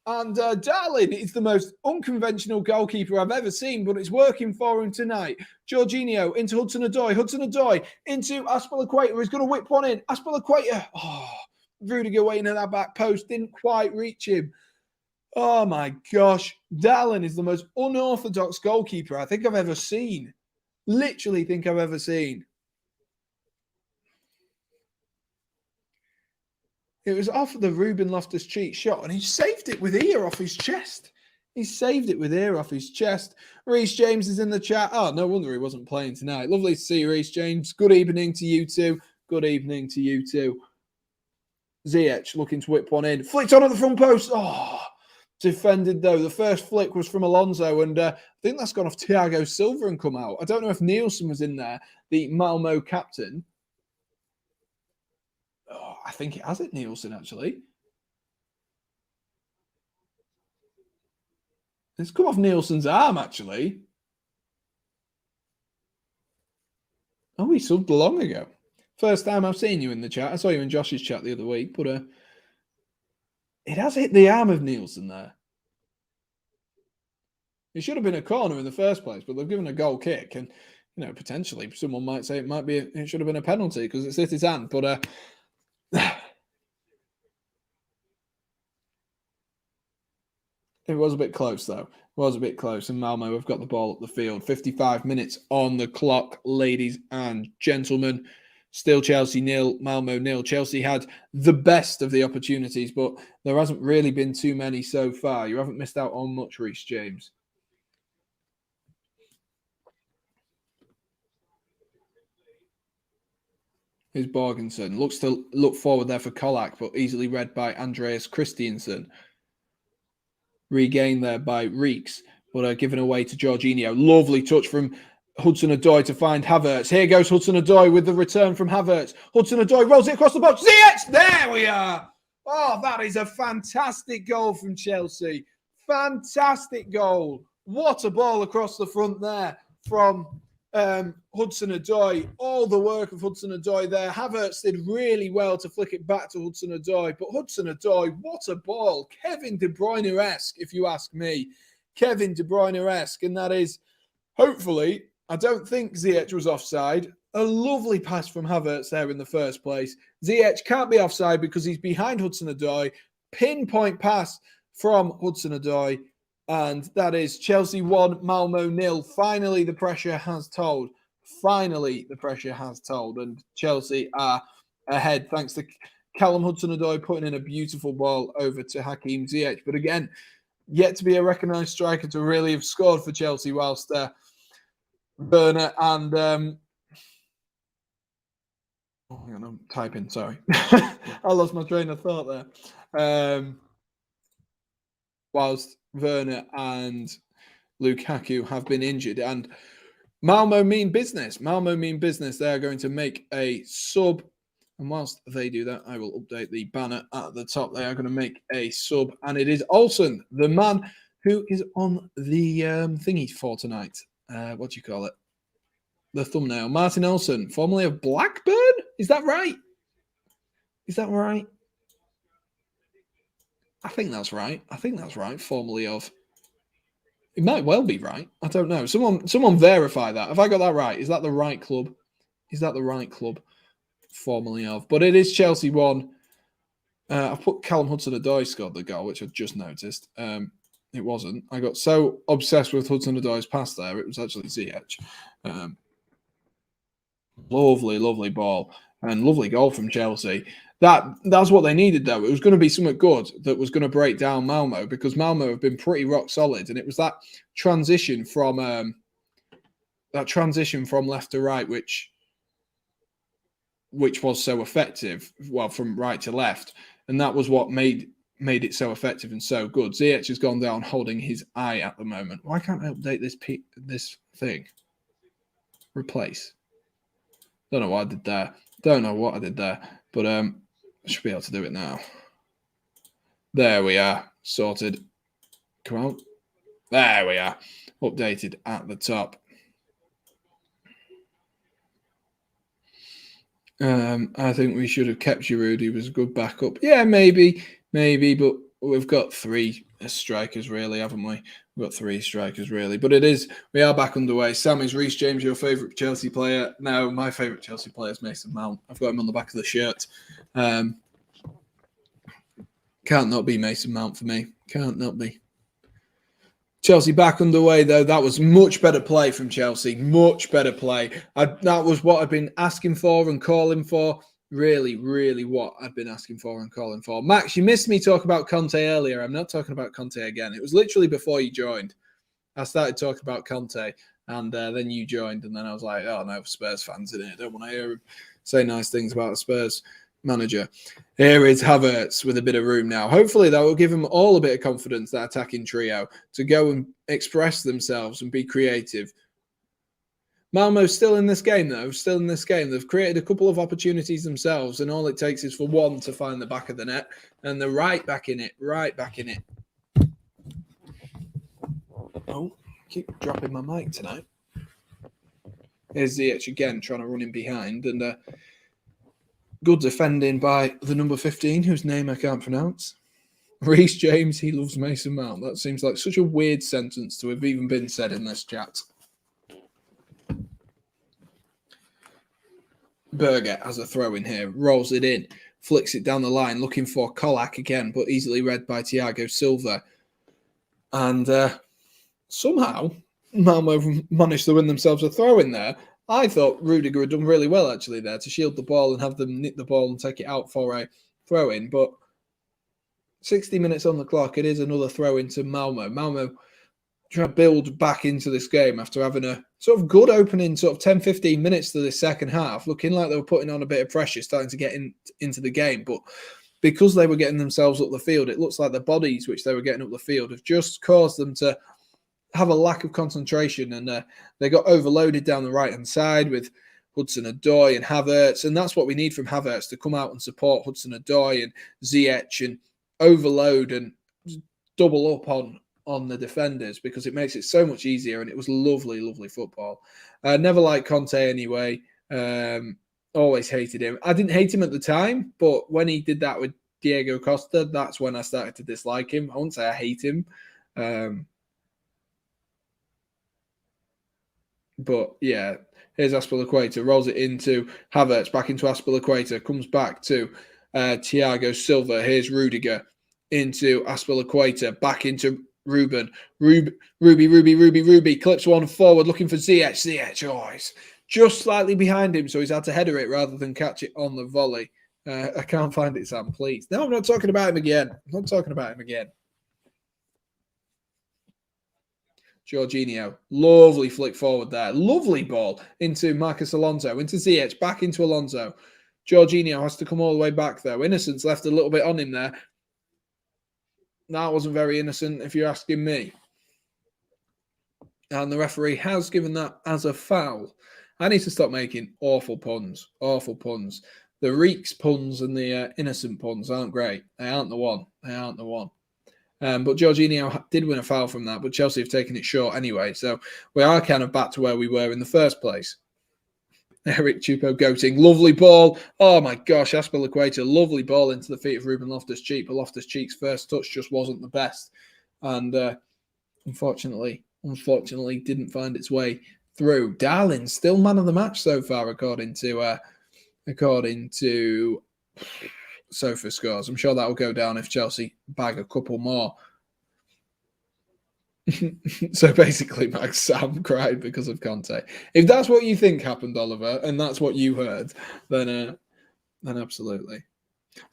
S1: And Darlin is the most unconventional goalkeeper I've ever seen, but it's working for him tonight. Jorginho into Hudson-Odoi. Hudson-Odoi into Aspilicueta. He's going to whip one in. Aspilicueta. Oh, Rudiger waiting at that back post. Didn't quite reach him. Oh my gosh. Darlin is the most unorthodox goalkeeper I think I've ever seen. Literally think I've ever seen. It was off the Ruben Loftus-Cheek shot, and he saved it with ear off his chest. He saved it with ear off his chest. Reece James is in the chat. Oh, no wonder he wasn't playing tonight. Lovely to see you, Reece James. Good evening to you too. Good evening to you too. Ziyech looking to whip one in. Flicked on at the front post. Oh, defended though. The first flick was from Alonso, and I think that's gone off Thiago Silva and come out. I don't know if Nielsen was in there, the Malmo captain. Oh, I think it has it, Nielsen, actually. It's come off Nielsen's arm, actually. Oh, he subbed long ago. First time I've seen you in the chat. I saw you in Josh's chat the other week, but it has hit the arm of Nielsen there. It should have been a corner in the first place, but they've given a goal kick, and potentially someone might say it should have been a penalty because it's hit his hand. But it was a bit close, though. It was a bit close, and Malmo have got the ball up the field. 55 minutes on the clock, ladies and gentlemen. Still Chelsea 0, Malmo 0. Chelsea had the best of the opportunities, but there hasn't really been too many so far. You haven't missed out on much, Reece James. Here's Borgensen. Looks to look forward there for Kolak, but easily read by Andreas Christiansen. Regained there by Reeks, but given away to Jorginho. Lovely touch from Hudson-Odoi to find Havertz. Here goes Hudson-Odoi with the return from Havertz. Hudson-Odoi rolls it across the box. Ziyech! There we are! Oh, that is a fantastic goal from Chelsea. Fantastic goal. What a ball across the front there from Hudson-Odoi. All the work of Hudson-Odoi there. Havertz did really well to flick it back to Hudson-Odoi. But Hudson-Odoi, what a ball. Kevin De Bruyne-esque, if you ask me. Kevin De Bruyne-esque. And that is, hopefully, I don't think Ziyech was offside. A lovely pass from Havertz there in the first place. Ziyech can't be offside because he's behind Hudson-Odoi. Pinpoint pass from Hudson-Odoi. And that is Chelsea 1, Malmo 0. Finally, the pressure has told. Finally, the pressure has told. And Chelsea are ahead thanks to Callum Hudson-Odoi putting in a beautiful ball over to Hakim Ziyech. But again, yet to be a recognised striker to really have scored for Chelsea, whilst Werner and I'm typing, sorry. I lost my train of thought there. Whilst Werner and Lukaku have been injured. And Malmo mean business. Malmo mean business. They are going to make a sub. And whilst they do that, I will update the banner at the top. They are going to make a sub. And it is Olsen, the man who is on the thingy for tonight. What do you call it? The thumbnail. Martin Olsen, formerly of Blackburn? Is that right? Is that right? I think that's right. Formerly of. It might well be right. I don't know. Someone verify that. Have I got that right? Is that the right club? Formerly of. But it is Chelsea 1. I've put Callum Hudson-Odoi scored the goal, which I just noticed. It wasn't. I got so obsessed with Hudson-Odoi's pass there. It was actually Ziyech. Lovely, lovely ball. And lovely goal from Chelsea. That's what they needed, though. It was going to be something good that was going to break down Malmo, because Malmo have been pretty rock solid, and it was that transition from left to right, which was so effective. Well, from right to left, and that was what made it so effective and so good. Ziyech has gone down holding his eye at the moment. Why can't I update this thing? Replace. Don't know what I did there. But I should be able to do it now. There we are. Sorted. Come on. There we are. Updated at the top. I think we should have kept Giroud. He was a good backup. Yeah, maybe. But we've got 3 strikers, really, haven't we? We've got 3 strikers, really. But we are back underway. Sam, is Reece James your favourite Chelsea player? No, my favourite Chelsea player is Mason Mount. I've got him on the back of the shirt. Can't not be Mason Mount for me. Can't not be. Chelsea back underway, though. That was much better play from Chelsea. Much better play. That was what I'd been asking for and calling for. Really, really what I'd been asking for and calling for. Max, you missed me talk about Conte earlier. I'm not talking about Conte again. It was literally before you joined. I started talking about Conte, and then you joined, and then I was like, oh, no, Spurs fans in it. I don't want to hear him say nice things about the Spurs manager. Here is Havertz with a bit of room now. Hopefully that will give them all a bit of confidence, that attacking trio, to go and express themselves and be creative. Malmo's still in this game, though. Still in this game. They've created a couple of opportunities themselves, and all it takes is for one to find the back of the net, and they're right back in it. Oh, keep dropping my mic tonight. Here's Ziyech again, trying to run in behind, and good defending by the number 15, whose name I can't pronounce. Reece James, he loves Mason Mount. That seems like such a weird sentence to have even been said in this chat. Berger has a throw in here, rolls it in, flicks it down the line, looking for Kolak again, but easily read by Thiago Silva. And somehow, Malmo managed to win themselves a throw in there. I thought Rudiger had done really well, actually, there, to shield the ball and have them nick the ball and take it out for a throw in. But 60 minutes on the clock, it is another throw into Malmo. Malmo trying to build back into this game after having a sort of good opening sort of 10-15 minutes to the second half, looking like they were putting on a bit of pressure, starting to get into the game. But because they were getting themselves up the field, it looks like the bodies which they were getting up the field have just caused them to have a lack of concentration, and they got overloaded down the right-hand side with Hudson-Odoi and Havertz, and that's what we need from Havertz, to come out and support Hudson-Odoi and Ziyech and overload and double up on the defenders, because it makes it so much easier, and it was lovely, lovely football. Never liked Conte anyway. Always hated him. I didn't hate him at the time, but when he did that with Diego Costa, that's when I started to dislike him. I won't say I hate him. But yeah, here's Azpilicueta, rolls it into Havertz, back into Azpilicueta, comes back to Thiago Silva. Here's Rudiger into Azpilicueta, back into Ruben. Ruby. Clips one forward, looking for ZH. Oh, he's just slightly behind him, so he's had to header it rather than catch it on the volley. I can't find it, Sam, please. No, I'm not talking about him again. Jorginho, lovely flick forward there. Lovely ball into Marcus Alonso, into ZH, back into Alonso. Jorginho has to come all the way back, though. Innocence left a little bit on him there. That wasn't very innocent, if you're asking me. And the referee has given that as a foul. I need to stop making awful puns. The Reeks puns and the innocent puns aren't great. They aren't the one. But Jorginho did win a foul from that, but Chelsea have taken it short anyway. So we are kind of back to where we were in the first place. Eric Chupo goating. Lovely ball. Oh my gosh, Aspilicueta. Lovely ball into the feet of Ruben Loftus-Cheek. But Loftus-Cheek's first touch just wasn't the best. And unfortunately didn't find its way through. Darling still man of the match so far, according to Sofa Scores. I'm sure that will go down if Chelsea bag a couple more. So basically, Max, Sam cried because of Conte. If that's what you think happened, Oliver, and that's what you heard, then absolutely.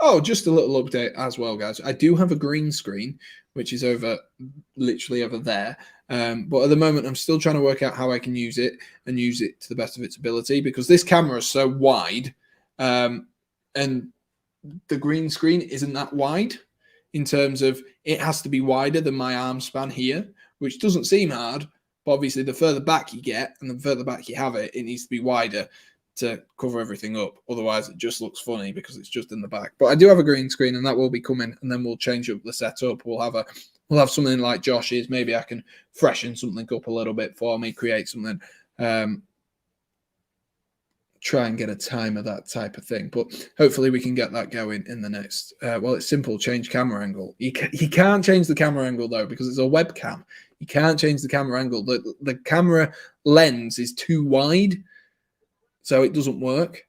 S1: Oh, just a little update as well, guys. I do have a green screen, which is literally over there. But at the moment, I'm still trying to work out how I can use it and use it to the best of its ability, because this camera is so wide, and the green screen isn't that wide in terms of it has to be wider than my arm span here, which doesn't seem hard. But obviously, the further back you get and the further back you have it, it needs to be wider to cover everything up. Otherwise, it just looks funny because it's just in the back. But I do have a green screen, and that will be coming, and then we'll change up the setup. We'll have something like Josh's. Maybe I can freshen something up a little bit for me, create something. Try and get a timer, that type of thing. But hopefully we can get that going in the next. Well, it's simple. Change camera angle. You can't change the camera angle, though, because it's a webcam. You can't change the camera angle. The camera lens is too wide, so it doesn't work.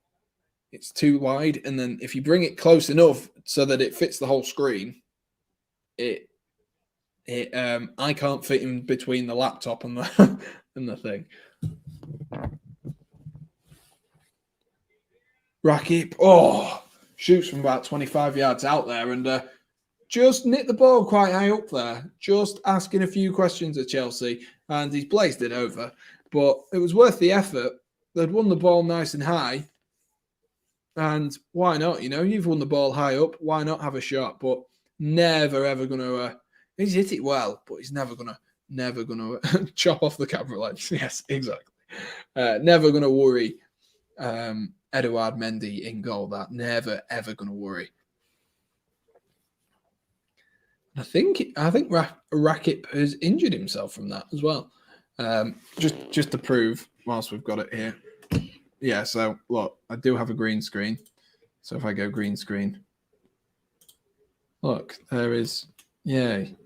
S1: It's too wide. And then if you bring it close enough so that it fits the whole screen, I can't fit in between the laptop and the and the thing. Rakip, shoots from about 25 yards out there and just nicked the ball quite high up there, just asking a few questions of Chelsea, and he's blazed it over. But it was worth the effort. They'd won the ball nice and high, and why not? You've won the ball high up. Why not have a shot? But never, ever going to... he's hit it well, but he's never going to chop off the camera lens. Yes, exactly. Never going to worry Eduard Mendy in goal. That never ever going to worry. I think Rakip has injured himself from that as well. Just to prove, whilst we've got it here. Yeah. So look, I do have a green screen. So if I go green screen, look, there is. Yay.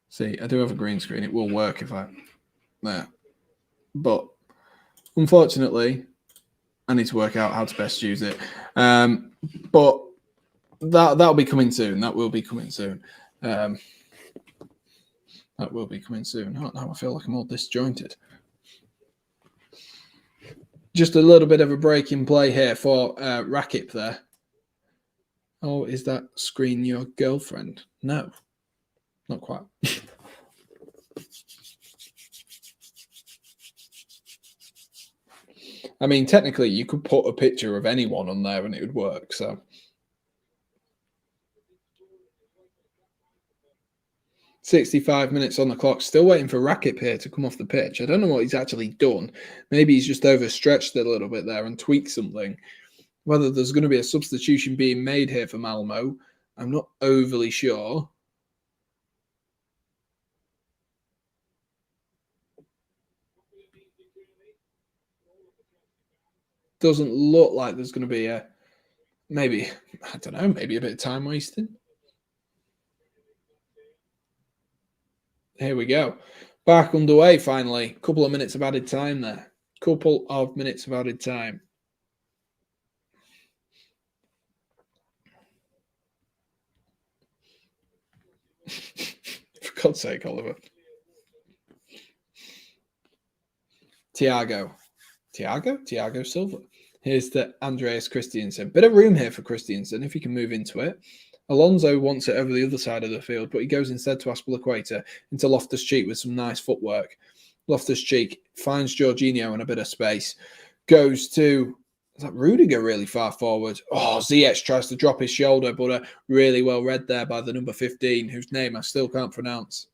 S1: See, I do have a green screen. It will work if I there, but unfortunately, I need to work out how to best use it. But that'll be coming soon. That will be coming soon. Oh, now I feel like I'm all disjointed. Just a little bit of a break in play here for Rakip there. Oh, is that screen your girlfriend? No, not quite. I mean, technically, you could put a picture of anyone on there and it would work. So, 65 minutes on the clock. Still waiting for Rakip here to come off the pitch. I don't know what he's actually done. Maybe he's just overstretched it a little bit there and tweaked something. Whether there's going to be a substitution being made here for Malmo, I'm not overly sure. Doesn't look like there's going to be maybe a bit of time wasting. Here we go. Back underway finally. Couple of minutes of added time there. God's sake, Oliver. Thiago Silva. Here's the Andreas Christiansen. Bit of room here for Christiansen if he can move into it. Alonso wants it over the other side of the field, but he goes instead to Aspilicueta into Loftus-Cheek with some nice footwork. Loftus-Cheek finds Jorginho in a bit of space. Goes to, is that Rudiger really far forward? Oh, Ziyech tries to drop his shoulder, but really well read there by the number 15, whose name I still can't pronounce.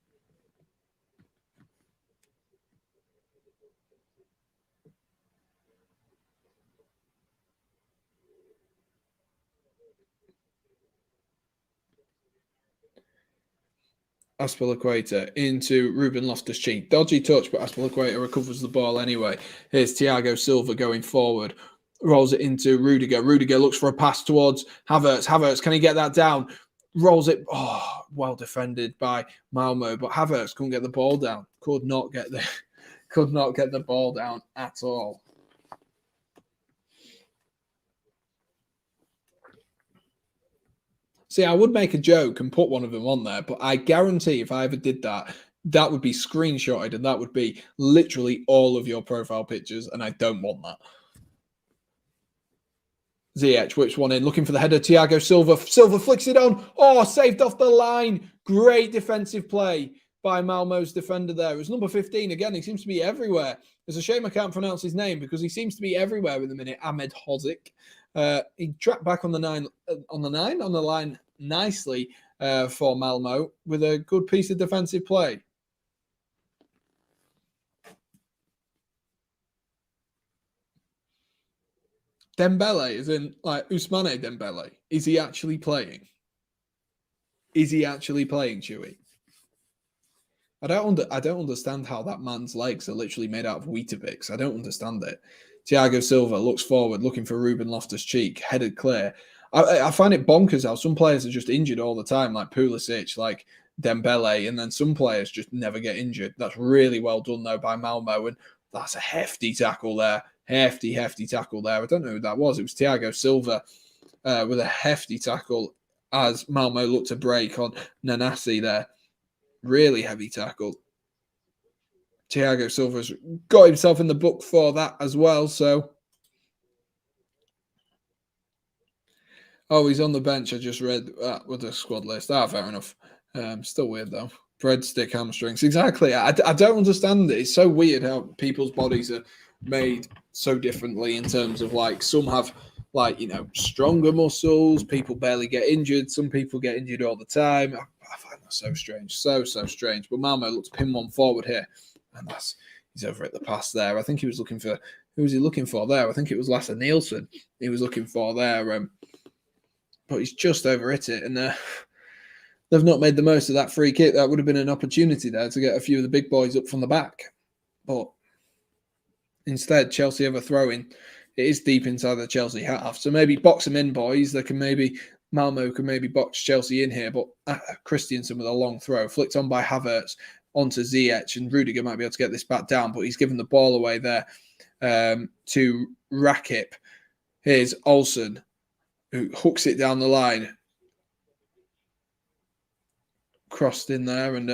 S1: Aspilicueta into Ruben Loftus-Cheek. Dodgy touch, but Aspilicueta recovers the ball anyway. Here's Thiago Silva going forward. Rolls it into Rudiger. Rudiger looks for a pass towards Havertz. Havertz, can he get that down? Rolls it. Oh, well defended by Malmo, but Havertz couldn't get the ball down. Could not get the ball down at all. See, I would make a joke and put one of them on there, but I guarantee if I ever did that, that would be screenshotted and that would be literally all of your profile pictures, and I don't want that. Ziyech whips one in, looking for the header. Thiago Silva. Silva flicks it on. Oh, saved off the line. Great defensive play by Malmo's defender there. It was number 15 again. He seems to be everywhere. It's a shame I can't pronounce his name because he seems to be everywhere in the minute. Ahmed Hozik. He tracked back on the line nicely for Malmo with a good piece of defensive play. Dembele is in like Ousmane Dembele. Is he actually playing? Is he actually playing, Chewy? I don't understand how that man's legs are literally made out of Weetabix. I don't understand it. Thiago Silva looks forward, looking for Ruben Loftus-Cheek, headed clear. I find it bonkers how some players are just injured all the time, like Pulisic, like Dembele, and then some players just never get injured. That's really well done, though, by Malmo, and that's a hefty tackle there. Hefty tackle there. I don't know who that was. It was Thiago Silva with a hefty tackle as Malmo looked to break on Nanasi there. Really heavy tackle. Thiago Silva's got himself in the book for that as well. So, oh, he's on the bench. I just read that with the squad list. Fair enough. Still weird though. Breadstick hamstrings. Exactly. I don't understand it. It's so weird how people's bodies are made so differently in terms of like some have like, you know, stronger muscles. People barely get injured. Some people get injured all the time. I find that so strange. So strange. But Malmo looks to pin one forward here. And he's over at the pass there. I think he was looking for, who was he looking for there? I think it was Lasse Nielsen he was looking for there. But he's just over it. And they've not made the most of that free kick. That would have been an opportunity there to get a few of the big boys up from the back. But instead, Chelsea have a throw-in. It is deep inside the Chelsea half. So maybe box them in, boys. Malmo can maybe box Chelsea in here. But Christiansen with a long throw, flicked on by Havertz onto Ziyech. And Rudiger might be able to get this back down. But he's given the ball away there to Rakip. Here's Olsen, who hooks it down the line. Crossed in there and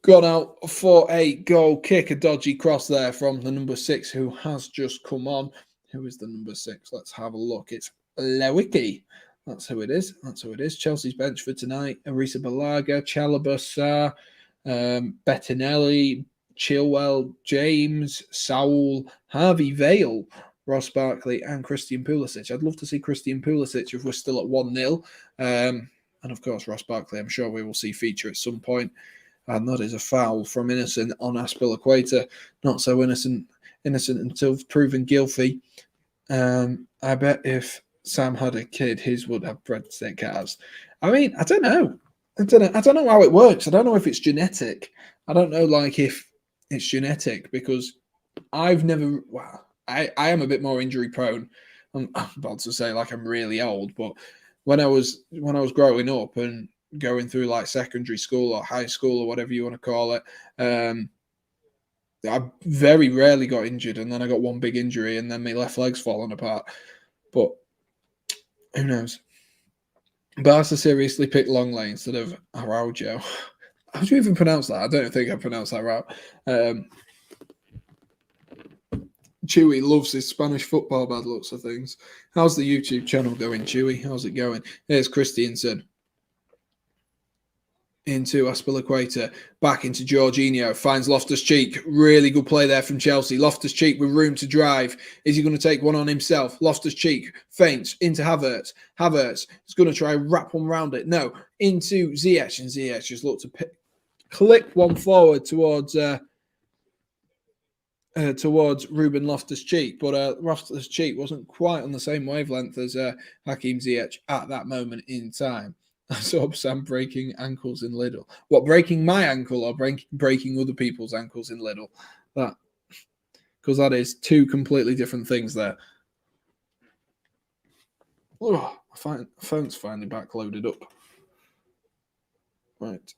S1: gone out for a goal kick. A dodgy cross there from the number 6 who has just come on. Who is the number 6? Let's have a look. It's Lewicki. That's who it is. Chelsea's bench for tonight. Arisa Balaga, Chalobah, Bettinelli, Chilwell, James, Saul, Harvey Vale, Ross Barkley, and Christian Pulisic. I'd love to see Christian Pulisic if we're still at 1-0. And of course, Ross Barkley, I'm sure we will see feature at some point. And that is a foul from Innocent on Aspilicueta. Not so innocent until proven guilty. I bet if Sam had a kid, his would have breadstick cars. I mean, I don't know. I don't know how it works. I don't know if it's genetic. I don't know, like, if it's genetic because I've never. Well, I am a bit more injury prone. I'm about to say like I'm really old, but when I was growing up and going through like secondary school or high school or whatever you want to call it, I very rarely got injured, and then I got one big injury, and then my left leg's falling apart. But who knows? Barca seriously picked Longley instead of Araujo. how do you even pronounce that? I don't think I pronounced that right. Chewy loves his Spanish football bad looks of things. How's the YouTube channel going, Chewy? How's it going? Here's Christiansen. Into Aspilicueta, back into Jorginho, finds Loftus-Cheek. Really good play there from Chelsea. Loftus-Cheek with room to drive. Is he going to take one on himself? Loftus-Cheek feints into Havertz. Havertz is going to try and wrap one around it. No, into Ziyech, and Ziyech just looked to clip one forward towards Ruben Loftus-Cheek, but Loftus-Cheek wasn't quite on the same wavelength as Hakim Ziyech at that moment in time. I saw Sam breaking ankles in Lidl. What, breaking my ankle or breaking other people's ankles in Lidl? That, because that is two completely different things there. Oh, my phone's finally back loaded up. Right.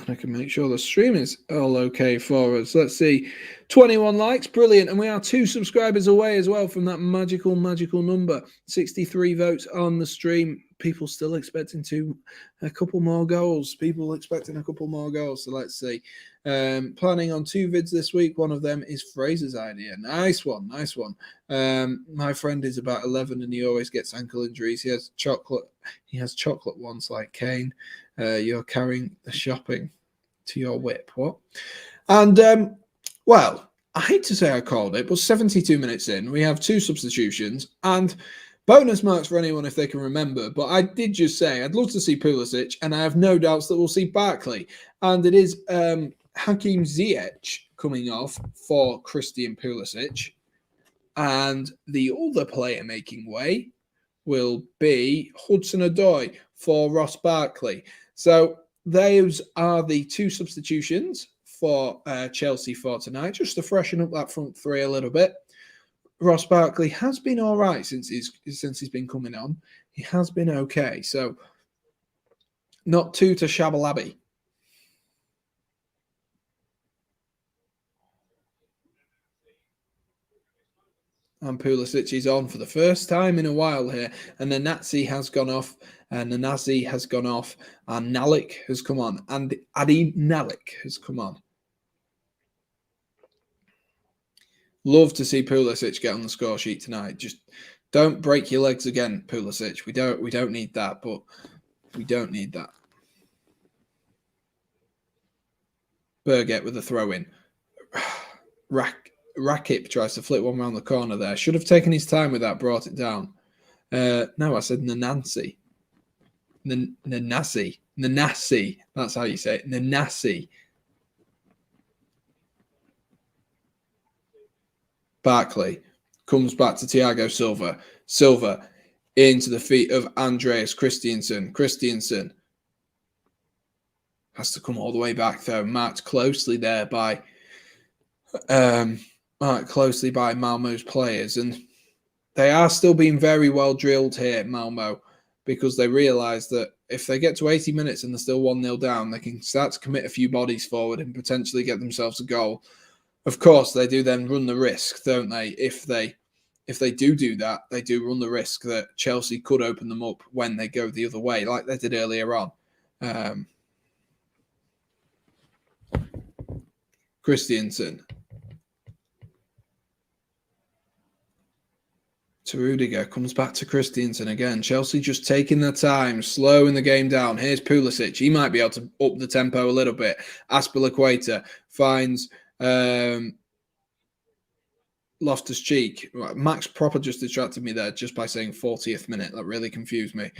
S1: I can make sure the stream is all okay for us. Let's see. 21 likes. Brilliant. And we are 2 subscribers away as well from that magical number. 63 votes on the stream. People still expecting a couple more goals. So let's see. Planning on 2 vids this week. One of them is Fraser's idea. Nice one. My friend is about 11 and he always gets ankle injuries. He has chocolate ones like Kane. You're carrying the shopping to your whip. What? And, well, I hate to say I called it, but 72 minutes in, we have 2 substitutions and bonus marks for anyone if they can remember. But I did just say I'd love to see Pulisic, and I have no doubts that we'll see Barkley. And it is Hakim Ziyech coming off for Christian Pulisic. And the other player making way will be Hudson-Odoi for Ross Barkley. So those are the 2 substitutions for Chelsea for tonight, just to freshen up that front 3 a little bit. Ross Barkley has been all right since he's been coming on. He has been okay, so not too to shabalabi. And Pulisic is on for the first time in a while here. And the Nazi has gone off. And the Nazi has gone off. And Nalik has come on. And Adi Nalik has come on. Love to see Pulisic get on the score sheet tonight. Just don't break your legs again, Pulisic. We don't need that, but we don't need that. Birgit with a throw-in. Rakip tries to flip one around the corner there. Should have taken his time with that, brought it down. No, I said Nanansi. Nanasi. That's how you say it. Nanasi. Barkley comes back to Thiago Silva. Silva into the feet of Andreas Christiansen. Christiansen has to come all the way back, though. Marked closely there by Malmo's players, and they are still being very well drilled here, Malmo, because they realise that if they get to 80 minutes and they're still 1-0 down, they can start to commit a few bodies forward and potentially get themselves a goal. Of course, they do then run the risk, don't they? If they do that, they do run the risk that Chelsea could open them up when they go the other way, like they did earlier on. Christiansen. To Rudiger, comes back to Christiansen again. Chelsea just taking their time, slowing the game down. Here's Pulisic. He might be able to up the tempo a little bit. Aspilicueta finds Loftus-Cheek. Max proper just distracted me there just by saying 40th minute. That really confused me.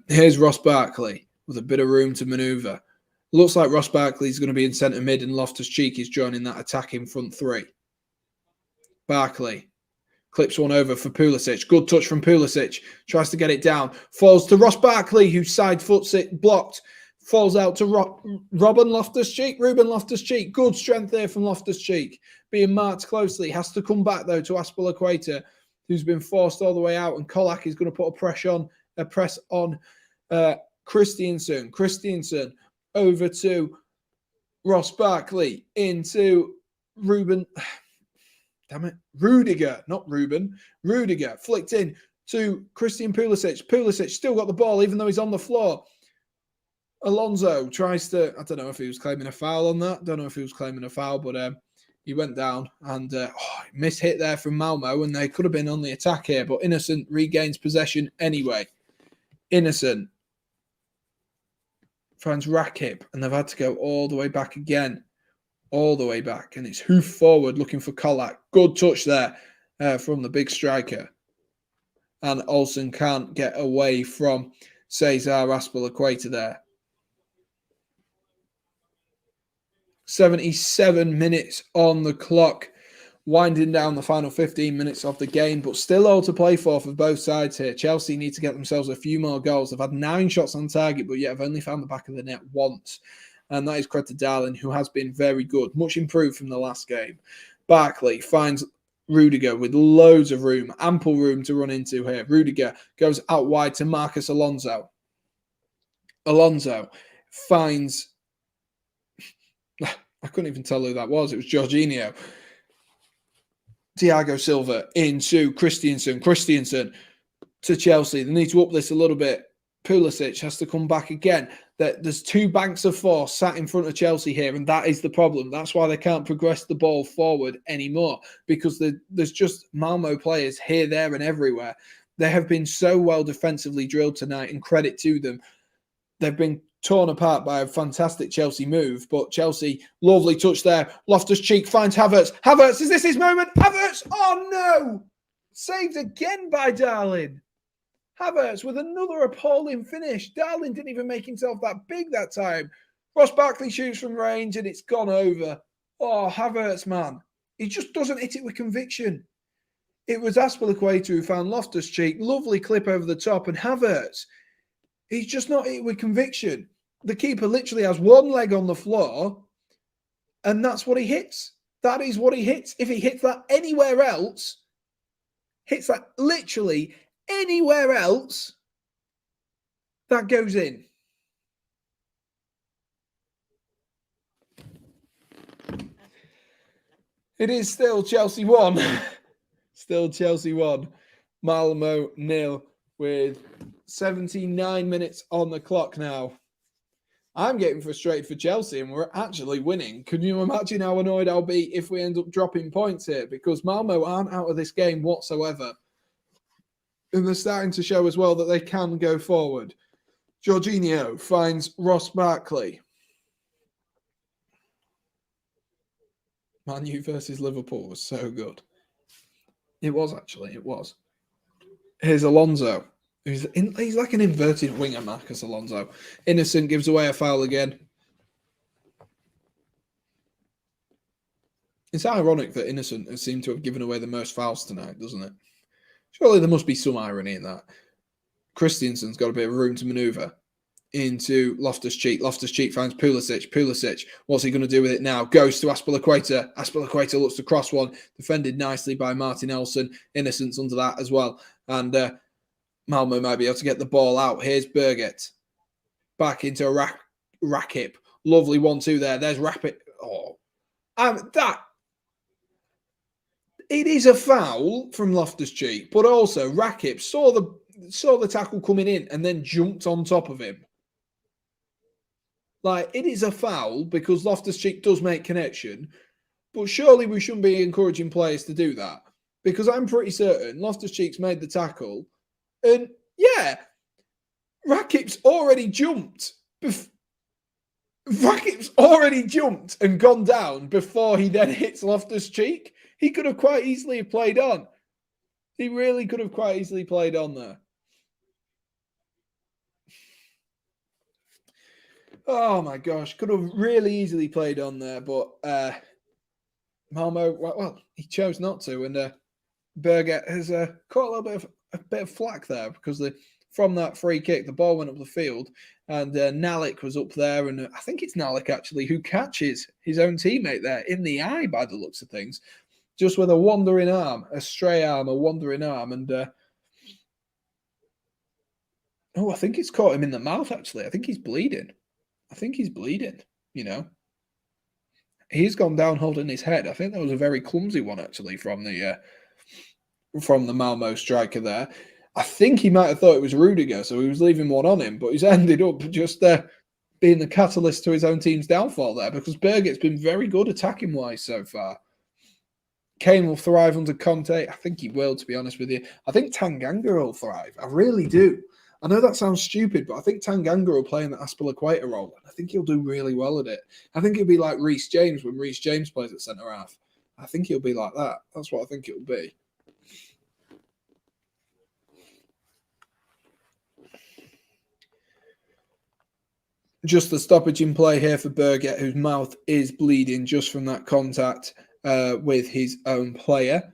S1: Here's Ross Barkley with a bit of room to manoeuvre. Looks like Ross Barkley is going to be in centre mid and Loftus-Cheek is joining that attacking front 3. Barkley clips one over for Pulisic. Good touch from Pulisic. Tries to get it down. Falls to Ross Barkley, who side foots it, blocked. Falls out to Ruben Loftus-Cheek. Good strength there from Loftus-Cheek. Being marked closely. Has to come back, though, to Aspilicueta, who's been forced all the way out. And Kolak is going to put a press on Christiansen. Christiansen over to Ross Barkley. Into Ruben... Damn it. Rudiger, not Ruben. Rudiger flicked in to Christian Pulisic. Pulisic still got the ball, even though he's on the floor. Alonso tries to, I don't know if he was claiming a foul on that. Don't know if he was claiming a foul, but he went down and missed hit there from Malmo, and they could have been on the attack here, but Innocent regains possession anyway. Innocent finds Rakip, and they've had to go all the way back again. All the way back, and it's hoof forward looking for Kolak. Good touch there from the big striker. And Olsen can't get away from Cesar Azpilicueta there. 77 minutes on the clock, winding down the final 15 minutes of the game, but still all to play for both sides here. Chelsea need to get themselves a few more goals. They've had 9 shots on target, but yet have only found the back of the net once. And that is credit to Darlin, who has been very good, much improved from the last game. Barkley finds Rudiger with loads of room, ample room to run into here. Rudiger goes out wide to Marcus Alonso. Alonso finds... I couldn't even tell who that was. It was Jorginho. Thiago Silva into Christiansen. Christiansen to Chelsea. They need to up this a little bit. Pulisic has to come back again. There's 2 banks of force sat in front of Chelsea here, and that is the problem. That's why they can't progress the ball forward anymore, because there's just Malmo players here, there, and everywhere. They have been so well defensively drilled tonight, and credit to them. They've been torn apart by a fantastic Chelsea move, but Chelsea, lovely touch there. Loftus-Cheek finds Havertz. Havertz, is this his moment? Havertz, oh no! Saved again by Darlin. Havertz with another appalling finish. Darlin didn't even make himself that big that time. Ross Barkley shoots from range and it's gone over. Oh, Havertz, man. He just doesn't hit it with conviction. It was Azpilicueta who found Loftus-Cheek. Lovely clip over the top, and Havertz, he's just not hit with conviction. The keeper literally has one leg on the floor, and that's what he hits. That is what he hits. If he hits that anywhere else, hits that literally anywhere else, that goes in. It is still Chelsea 1. Still Chelsea 1. Malmo 0 with 79 minutes on the clock now. I'm getting frustrated for Chelsea, and we're actually winning. Can you imagine how annoyed I'll be if we end up dropping points here? Because Malmo aren't out of this game whatsoever. And they're starting to show as well that they can go forward. Jorginho finds Ross Barkley. Man U versus Liverpool was so good. It was, actually. It was. Here's Alonso. He's like an inverted winger, Marcus Alonso. Innocent gives away a foul again. It's ironic that Innocent has seemed to have given away the most fouls tonight, doesn't it? Surely there must be some irony in that. Christiansen's got a bit of room to manoeuvre into Loftus-Cheek. Loftus-Cheek finds Pulisic. Pulisic, what's he going to do with it now? Goes to Azpilicueta. Azpilicueta looks to cross one. Defended nicely by Martin Elson. Innocent's under that as well. And Malmo might be able to get the ball out. Here's Birgit. Back into Rakip. Lovely 1-2 there. There's Rapid. Oh. That. It is a foul from Loftus-Cheek, but also Rakip saw the tackle coming in and then jumped on top of him. Like, it is a foul because Loftus-Cheek does make connection, but surely we shouldn't be encouraging players to do that, because I'm pretty certain Loftus-Cheek's made the tackle, and yeah, Rakip's already jumped. Rakip's already jumped and gone down before he then hits Loftus-Cheek. He could have quite easily played on. He really could have quite easily played on there. Oh my gosh, could have really easily played on there, but Malmo, well, he chose not to, and Birgit has caught a little bit of flack there because from that free kick, the ball went up the field, and Nalik was up there, and I think it's Nalik actually who catches his own teammate there in the eye by the looks of things, just with a wandering arm, a stray arm, a wandering arm, and I think it's caught him in the mouth actually. I think he's bleeding. You know. He's gone down holding his head. I think that was a very clumsy one, actually, from the Malmo striker there. I think he might have thought it was Rudiger, so he was leaving one on him, but he's ended up just being the catalyst to his own team's downfall there, because Birgit's been very good attacking-wise so far. Kane will thrive under Conte. I think he will, to be honest with you. I think Tanganga will thrive. I really do. I know that sounds stupid, but I think Tanganga will play in the Aspilicueta role, and I think he'll do really well at it. I think he'll be like Reece James when Reece James plays at centre-half. I think he'll be like that. That's what I think it'll be. Just the stoppage in play here for Birgit, whose mouth is bleeding just from that contact with his own player.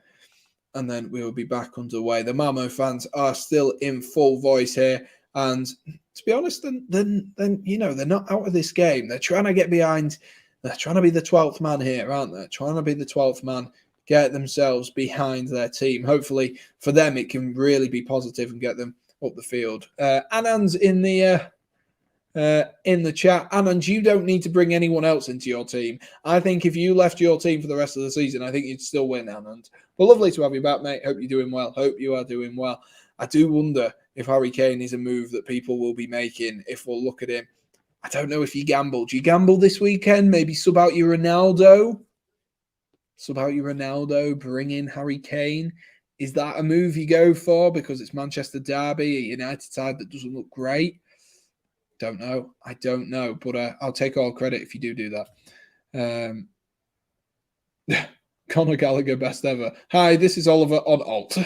S1: And then we will be back underway. The Malmo fans are still in full voice here. And to be honest, then they're not out of this game. They're trying to get behind. They're trying to be the 12th man here, aren't they? Trying to be the 12th man, get themselves behind their team. Hopefully for them, it can really be positive and get them up the field. Anand's in the chat. Anand, you don't need to bring anyone else into your team. I think if you left your team for the rest of the season, I think you'd still win, Anand. But lovely to have you back, mate. Hope you're doing well. Hope you are doing well. I do wonder if Harry Kane is a move that people will be making if we'll look at him. I don't know if you gamble. Do you gamble this weekend? Maybe sub out your Ronaldo? Sub out your Ronaldo, bring in Harry Kane. Is that a move you go for because it's Manchester Derby, a United side that doesn't look great? Don't know. I don't know. But I'll take all credit if you do that. Conor Gallagher, best ever. Hi, this is Oliver on alt.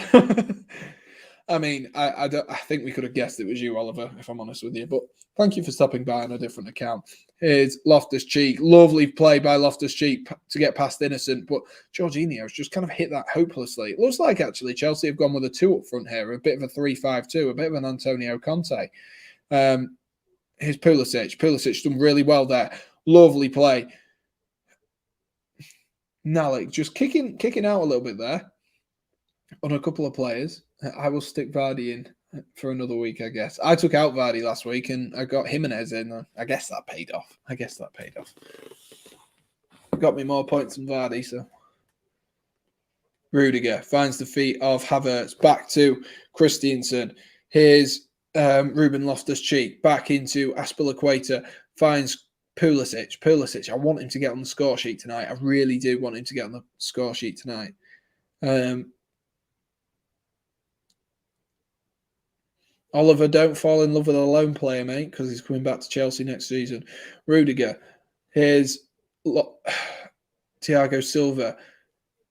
S1: I mean, I think we could have guessed it was you, Oliver, if I'm honest with you. But thank you for stopping by on a different account. Here's Loftus-Cheek. Lovely play by Loftus-Cheek to get past Innocent. But Jorginho's just kind of hit that hopelessly. It looks like, actually, Chelsea have gone with a 2 up front here. A bit of a 3-5-2. A bit of an Antonio Conte. Here's Pulisic. Pulisic done really well there. Lovely play. Nalik just kicking out a little bit there on a couple of players. I will stick Vardy in for another week, I guess. I took out Vardy last week and I got Jimenez in. I guess that paid off. Got me more points than Vardy, so. Rudiger finds the feet of Havertz. Back to Christensen. Here's Ruben Loftus-Cheek. Back into Aspilicueta. Finds Pulisic. Pulisic, I want him to get on the score sheet tonight. I really do want him to get on the score sheet tonight. Oliver, don't fall in love with a lone player, mate, because he's coming back to Chelsea next season. Rudiger. Here's Thiago Silva.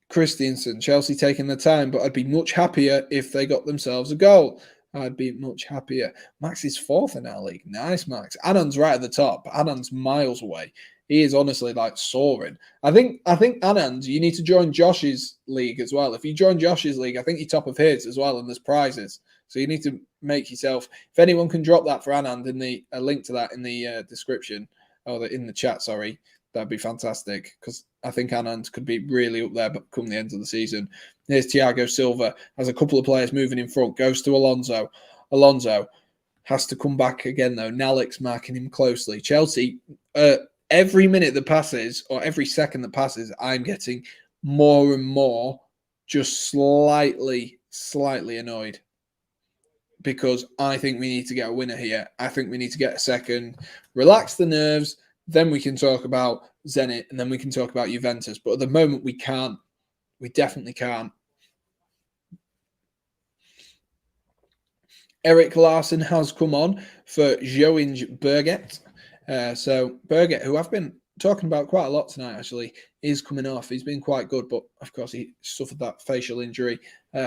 S1: Christensen. Chelsea taking the time, but I'd be much happier if they got themselves a goal. I'd be much happier. Max is 4th in our league. Nice, Max. Anand's right at the top. Anand's miles away. He is honestly like soaring. I think Anand, you need to join Josh's league as well. If you join Josh's league, I think you're top of his as well, and there's prizes. So you need to make yourself. If anyone can drop that for Anand in the a link to that in the description or in the chat, sorry, that'd be fantastic because I think Anand could be really up there come the end of the season. Here's Thiago Silva. Has a couple of players moving in front. Goes to Alonso. Alonso has to come back again, though. Nalik's marking him closely. Chelsea, every minute that passes or every second that passes, I'm getting more and more just slightly annoyed because I think we need to get a winner here. I think we need to get a second, relax the nerves, then we can talk about Zenit, and then we can talk about Juventus. But at the moment, we can't. We definitely can't. Eric Larsson has come on for Joinge Birgit. So Birgit, who I've been talking about quite a lot tonight, actually, is coming off. He's been quite good, but of course he suffered that facial injury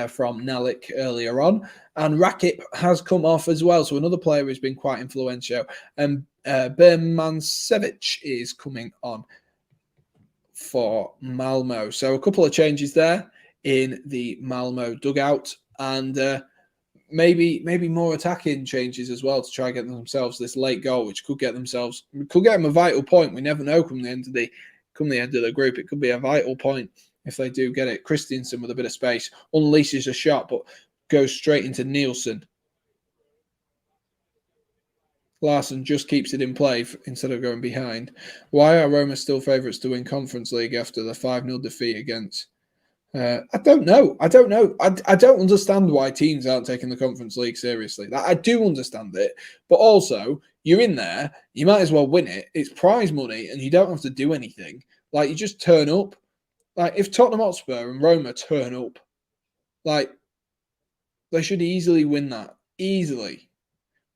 S1: from Nalik earlier on. And Rakip has come off as well. So another player who's been quite influential. And Bermancevic is coming on for Malmo. So a couple of changes there in the Malmo dugout. And maybe more attacking changes as well to try and get themselves this late goal, which could get them a vital point. We never know come the end of the group. It could be a vital point if they do get it. Christensen with a bit of space unleashes a shot, but goes straight into Nielsen. Larsson just keeps it in play instead of going behind. Why are Roma still favourites to win Conference League after the 5-0 defeat against I don't know. I don't know. I don't understand why teams aren't taking the Conference League seriously. I do understand it, but also you're in there. You might as well win it. It's prize money, and you don't have to do anything. Like you just turn up. Like if Tottenham Hotspur and Roma turn up, like they should easily win that. Easily.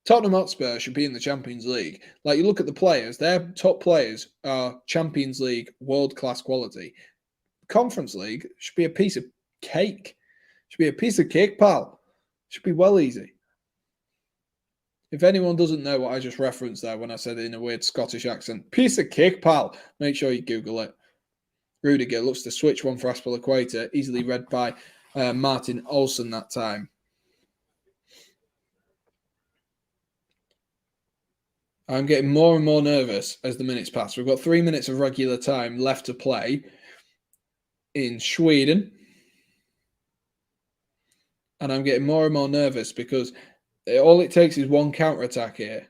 S1: Tottenham Hotspur should be in the Champions League. Like you look at the players, their top players are Champions League world class quality. Conference League should be a piece of cake. Should be a piece of cake, pal. Should be well easy. If anyone doesn't know what I just referenced there when I said it in a weird Scottish accent, piece of cake, pal, make sure you Google it. Rudiger looks to switch one for Aspilicueta, easily read by Martin Olsen that time. I'm getting more and more nervous as the minutes pass. We've got 3 minutes of regular time left to play in Sweden. And I'm getting more and more nervous because all it takes is one counter-attack here.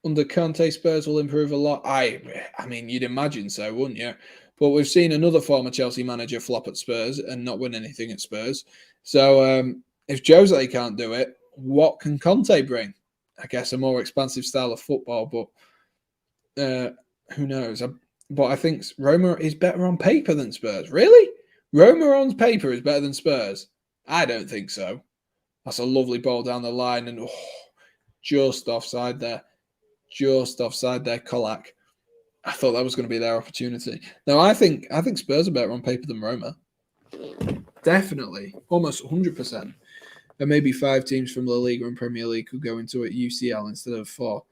S1: Under Conte, Spurs will improve a lot. I mean, you'd imagine so, wouldn't you? But we've seen another former Chelsea manager flop at Spurs and not win anything at Spurs. So if Jose can't do it, what can Conte bring? I guess a more expansive style of football, but who knows? But I think Roma is better on paper than Spurs. Really? Roma on paper is better than Spurs? I don't think so. That's a lovely ball down the line and just offside there. Just offside there, Kolak. I thought that was going to be their opportunity. No, I think Spurs are better on paper than Roma. Definitely. Almost 100%. And maybe 5 teams from La Liga and Premier League could go into it UCL instead of 4.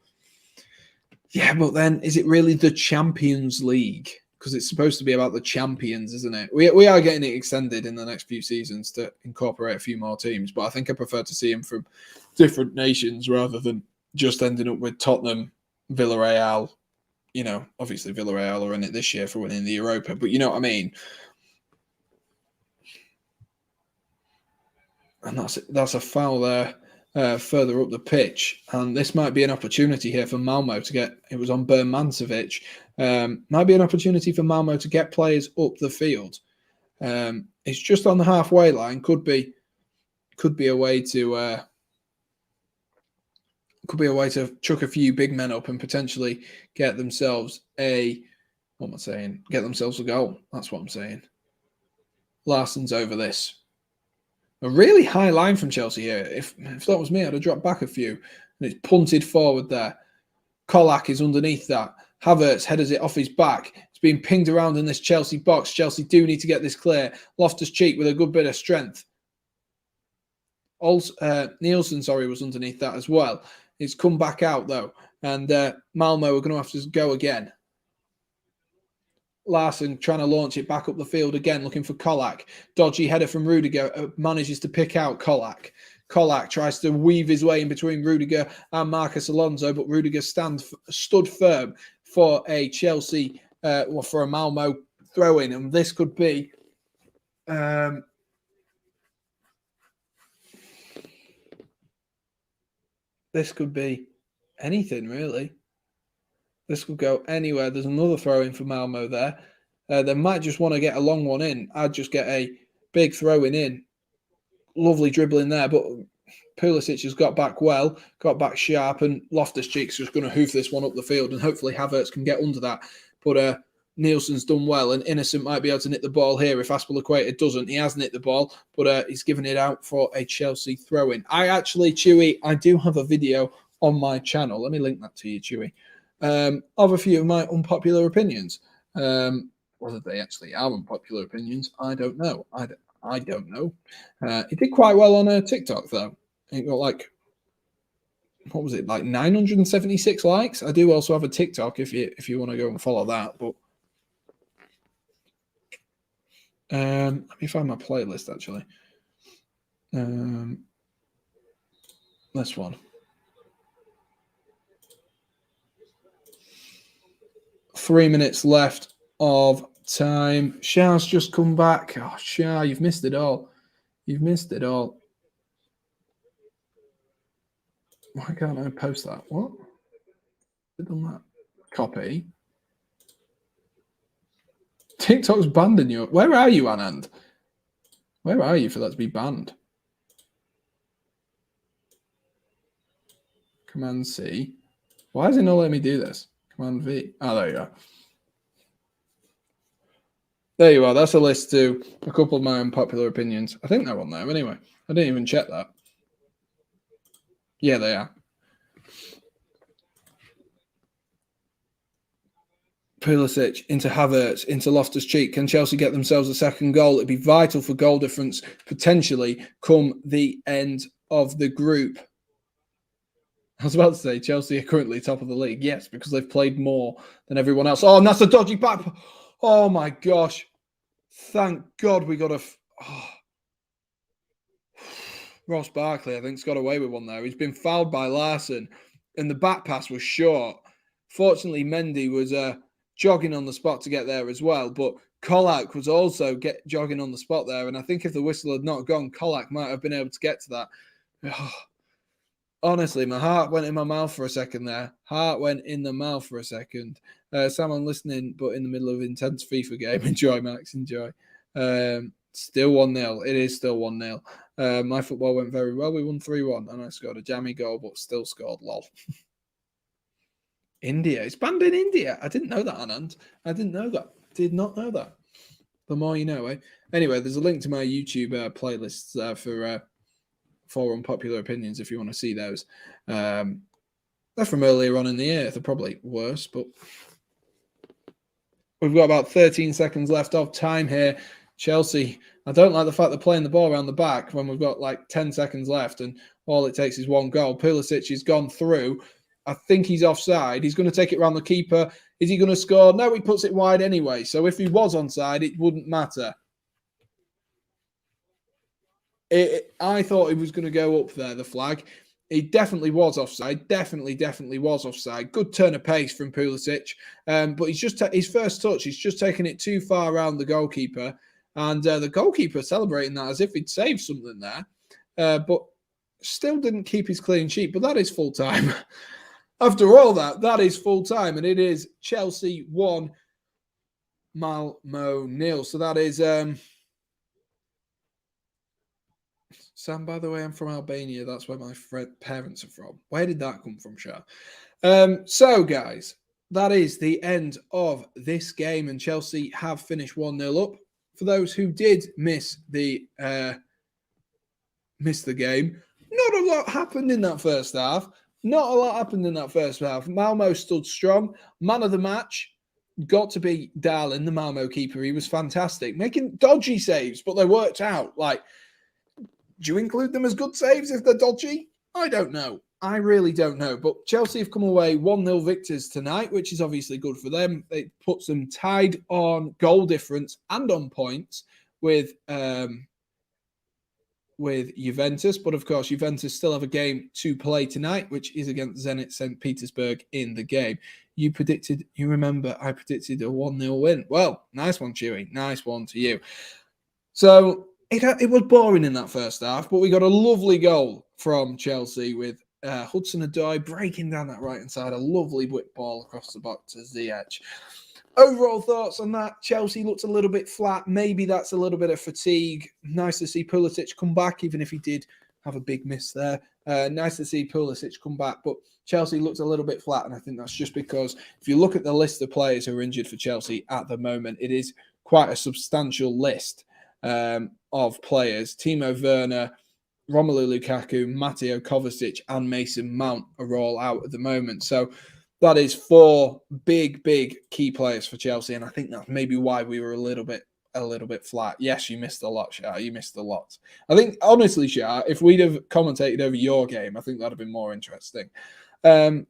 S1: Yeah, but then is it really the Champions League? Because it's supposed to be about the champions, isn't it? We are getting it extended in the next few seasons to incorporate a few more teams, but I think I prefer to see them from different nations rather than just ending up with Tottenham, Villarreal. You know, obviously Villarreal are in it this year for winning the Europa, but you know what I mean? And that's a foul there further up the pitch. And this might be an opportunity here for Malmo to get, it was on Bermancevic, might be an opportunity for Malmo to get players up the field. It's just on the halfway line, could be a way to chuck a few big men up and potentially get themselves get themselves a goal. That's what I'm saying. Larsson's over this. A really high line from Chelsea here. If that was me, I'd have dropped back a few. And it's punted forward there. Kolak is underneath that. Havertz headers it off his back. It's being pinged around in this Chelsea box. Chelsea do need to get this clear. Loftus-Cheek with a good bit of strength. Nielsen, was underneath that as well. It's come back out, though. And Malmo are going to have to go again. Larsson trying to launch it back up the field again, looking for Kolak. Dodgy header from Rudiger, manages to pick out Kolak. Kolak tries to weave his way in between Rudiger and Marcus Alonso, but Rudiger stood firm for a Chelsea, for a Malmo throw-in, and this could be anything, really. This could go anywhere. There's another throw-in for Malmo there. They might just want to get a long one in. I'd just get a big throw-in in. Lovely dribbling there, but Pulisic has got back well, got back sharp, and Loftus-Cheek's just going to hoof this one up the field, and hopefully Havertz can get under that. But Nielsen's done well, and Innocent might be able to nick the ball here if Aspilicueta doesn't. He has nicked the ball, but he's given it out for a Chelsea throw-in. Chewy, I do have a video on my channel. Let me link that to you, Chewy. Of a few of my unpopular opinions. Whether they actually are unpopular opinions, I don't know. I don't know. It did quite well on TikTok, though. It got like 976 likes. I do also have a TikTok if you want to go and follow that. But let me find my playlist actually. This one. 3 minutes left of time. Shah's just come back. Oh, Shah, you've missed it all. You've missed it all. Why can't I post that? What? I've done that. Copy. TikTok's banned in Europe. Where are you, Anand? Where are you for that to be banned? Command C. Why is it not letting me do this? Command V. Oh, there you are. There you are. That's a list to a couple of my unpopular opinions. I think they're on there anyway. I didn't even check that. Yeah, they are. Pulisic into Havertz, into Loftus-Cheek. Can Chelsea get themselves a second goal? It'd be vital for goal difference potentially come the end of the group. I was about to say Chelsea are currently top of the league. Yes, because they've played more than everyone else. Oh, and that's a dodgy back. Oh my gosh. Thank God we got a... Ross Barkley, I think, has got away with one there. He's been fouled by Larson, and the back pass was short. Fortunately, Mendy was jogging on the spot to get there as well, but Kolak was also jogging on the spot there, and I think if the whistle had not gone, Kolak might have been able to get to that. Honestly, my heart went in my mouth for a second there. Heart went in the mouth for a second. Someone listening, but in the middle of an intense FIFA game. Enjoy, Max, enjoy. Still 1-0. It is still 1-0. My football went very well. We won 3-1, and I scored a jammy goal, but still scored, lol. India. It's banned in India. I didn't know that, Anand. I didn't know that. Did not know that. The more you know, eh? Anyway, there's a link to my YouTube playlists for unpopular opinions if you want to see those. They're from earlier on in the year. They're probably worse, but we've got about 13 seconds left of time here. Chelsea, I don't like the fact they're playing the ball around the back when we've got like 10 seconds left and all it takes is one goal. Pulisic has gone through. I think he's offside. He's going to take it around the keeper. Is he going to score? No, he puts it wide anyway. So if he was onside, it wouldn't matter. I thought he was going to go up there, the flag. He definitely was offside. Definitely was offside. Good turn of pace from Pulisic. But he's just his first touch, he's just taken it too far around the goalkeeper. And the goalkeeper celebrating that as if he'd saved something there. But still didn't keep his clean sheet. But that is full time. After all that is full time. And it is Chelsea 1, Malmo 0. So that is... Sam, by the way, I'm from Albania. That's where my parents are from. Where did that come from, Shah? So, guys, that is the end of this game, and Chelsea have finished 1-0 up. For those who did miss the game, not a lot happened in that first half. Malmo stood strong. Man of the match got to be Darlin, the Malmo keeper. He was fantastic, making dodgy saves, but they worked out. Like, do you include them as good saves if they're dodgy? I don't know. I really don't know. But Chelsea have come away 1-0 victors tonight, which is obviously good for them. It puts them tied on goal difference and on points with Juventus. But of course, Juventus still have a game to play tonight, which is against Zenit St. Petersburg in the game. I predicted a 1-0 win. Well, nice one, Chewy. Nice one to you. So... It was boring in that first half, but we got a lovely goal from Chelsea with Hudson-Odoi breaking down that right-hand side. A lovely whip ball across the box to Ziyech. Overall thoughts on that? Chelsea looked a little bit flat. Maybe that's a little bit of fatigue. Nice to see Pulisic come back, even if he did have a big miss there. Nice to see Pulisic come back, but Chelsea looked a little bit flat, and I think that's just because if you look at the list of players who are injured for Chelsea at the moment, it is quite a substantial list. Of players. Timo Werner, Romelu Lukaku, Matteo Kovacic, and Mason Mount are all out at the moment. So that is 4 big key players for Chelsea, and I think that's maybe why we were a little bit flat. Yes, you missed a lot, Shah. You missed a lot. I think honestly, Shah, if we'd have commentated over your game, I think that'd have been more interesting. I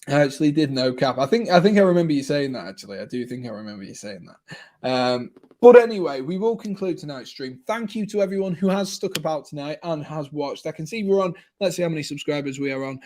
S1: actually did no cap. I think I remember you saying that, actually. I do think I remember you saying that. But anyway, we will conclude tonight's stream. Thank you to everyone who has stuck about tonight and has watched. I can see we're on, let's see how many subscribers we are on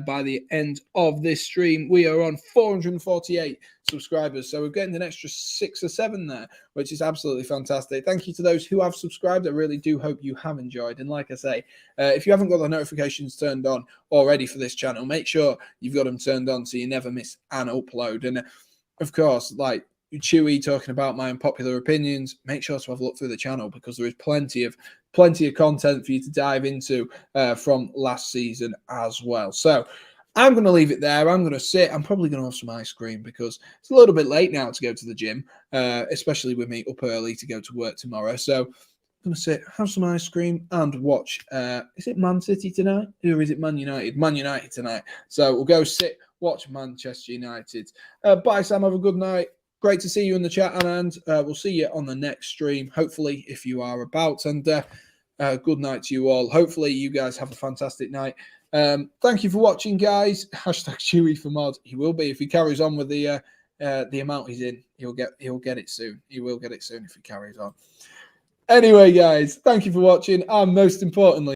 S1: by the end of this stream. We are on 448 subscribers. So we're getting an extra 6 or 7 there, which is absolutely fantastic. Thank you to those who have subscribed. I really do hope you have enjoyed. And like I say, if you haven't got the notifications turned on already for this channel, make sure you've got them turned on so you never miss an upload. And of course, like, Chewy talking about my unpopular opinions, make sure to have a look through the channel because there is plenty of content for you to dive into from last season as well. So I'm going to leave it there. I'm going to sit. I'm probably going to have some ice cream because it's a little bit late now to go to the gym, especially with me up early to go to work tomorrow. So I'm going to sit, have some ice cream and watch. Is it Man City tonight? Or is it Man United? Man United tonight. So we'll go sit, watch Manchester United. Bye, Sam. Have a good night. Great to see you in the chat, and we'll see you on the next stream, hopefully, if you are about. And good night to you all. Hopefully, you guys have a fantastic night. Thank you for watching, guys. Hashtag Chewy for mod. He will be if he carries on with the amount he's in. He'll get it soon. He will get it soon if he carries on. Anyway, guys, thank you for watching, and most importantly,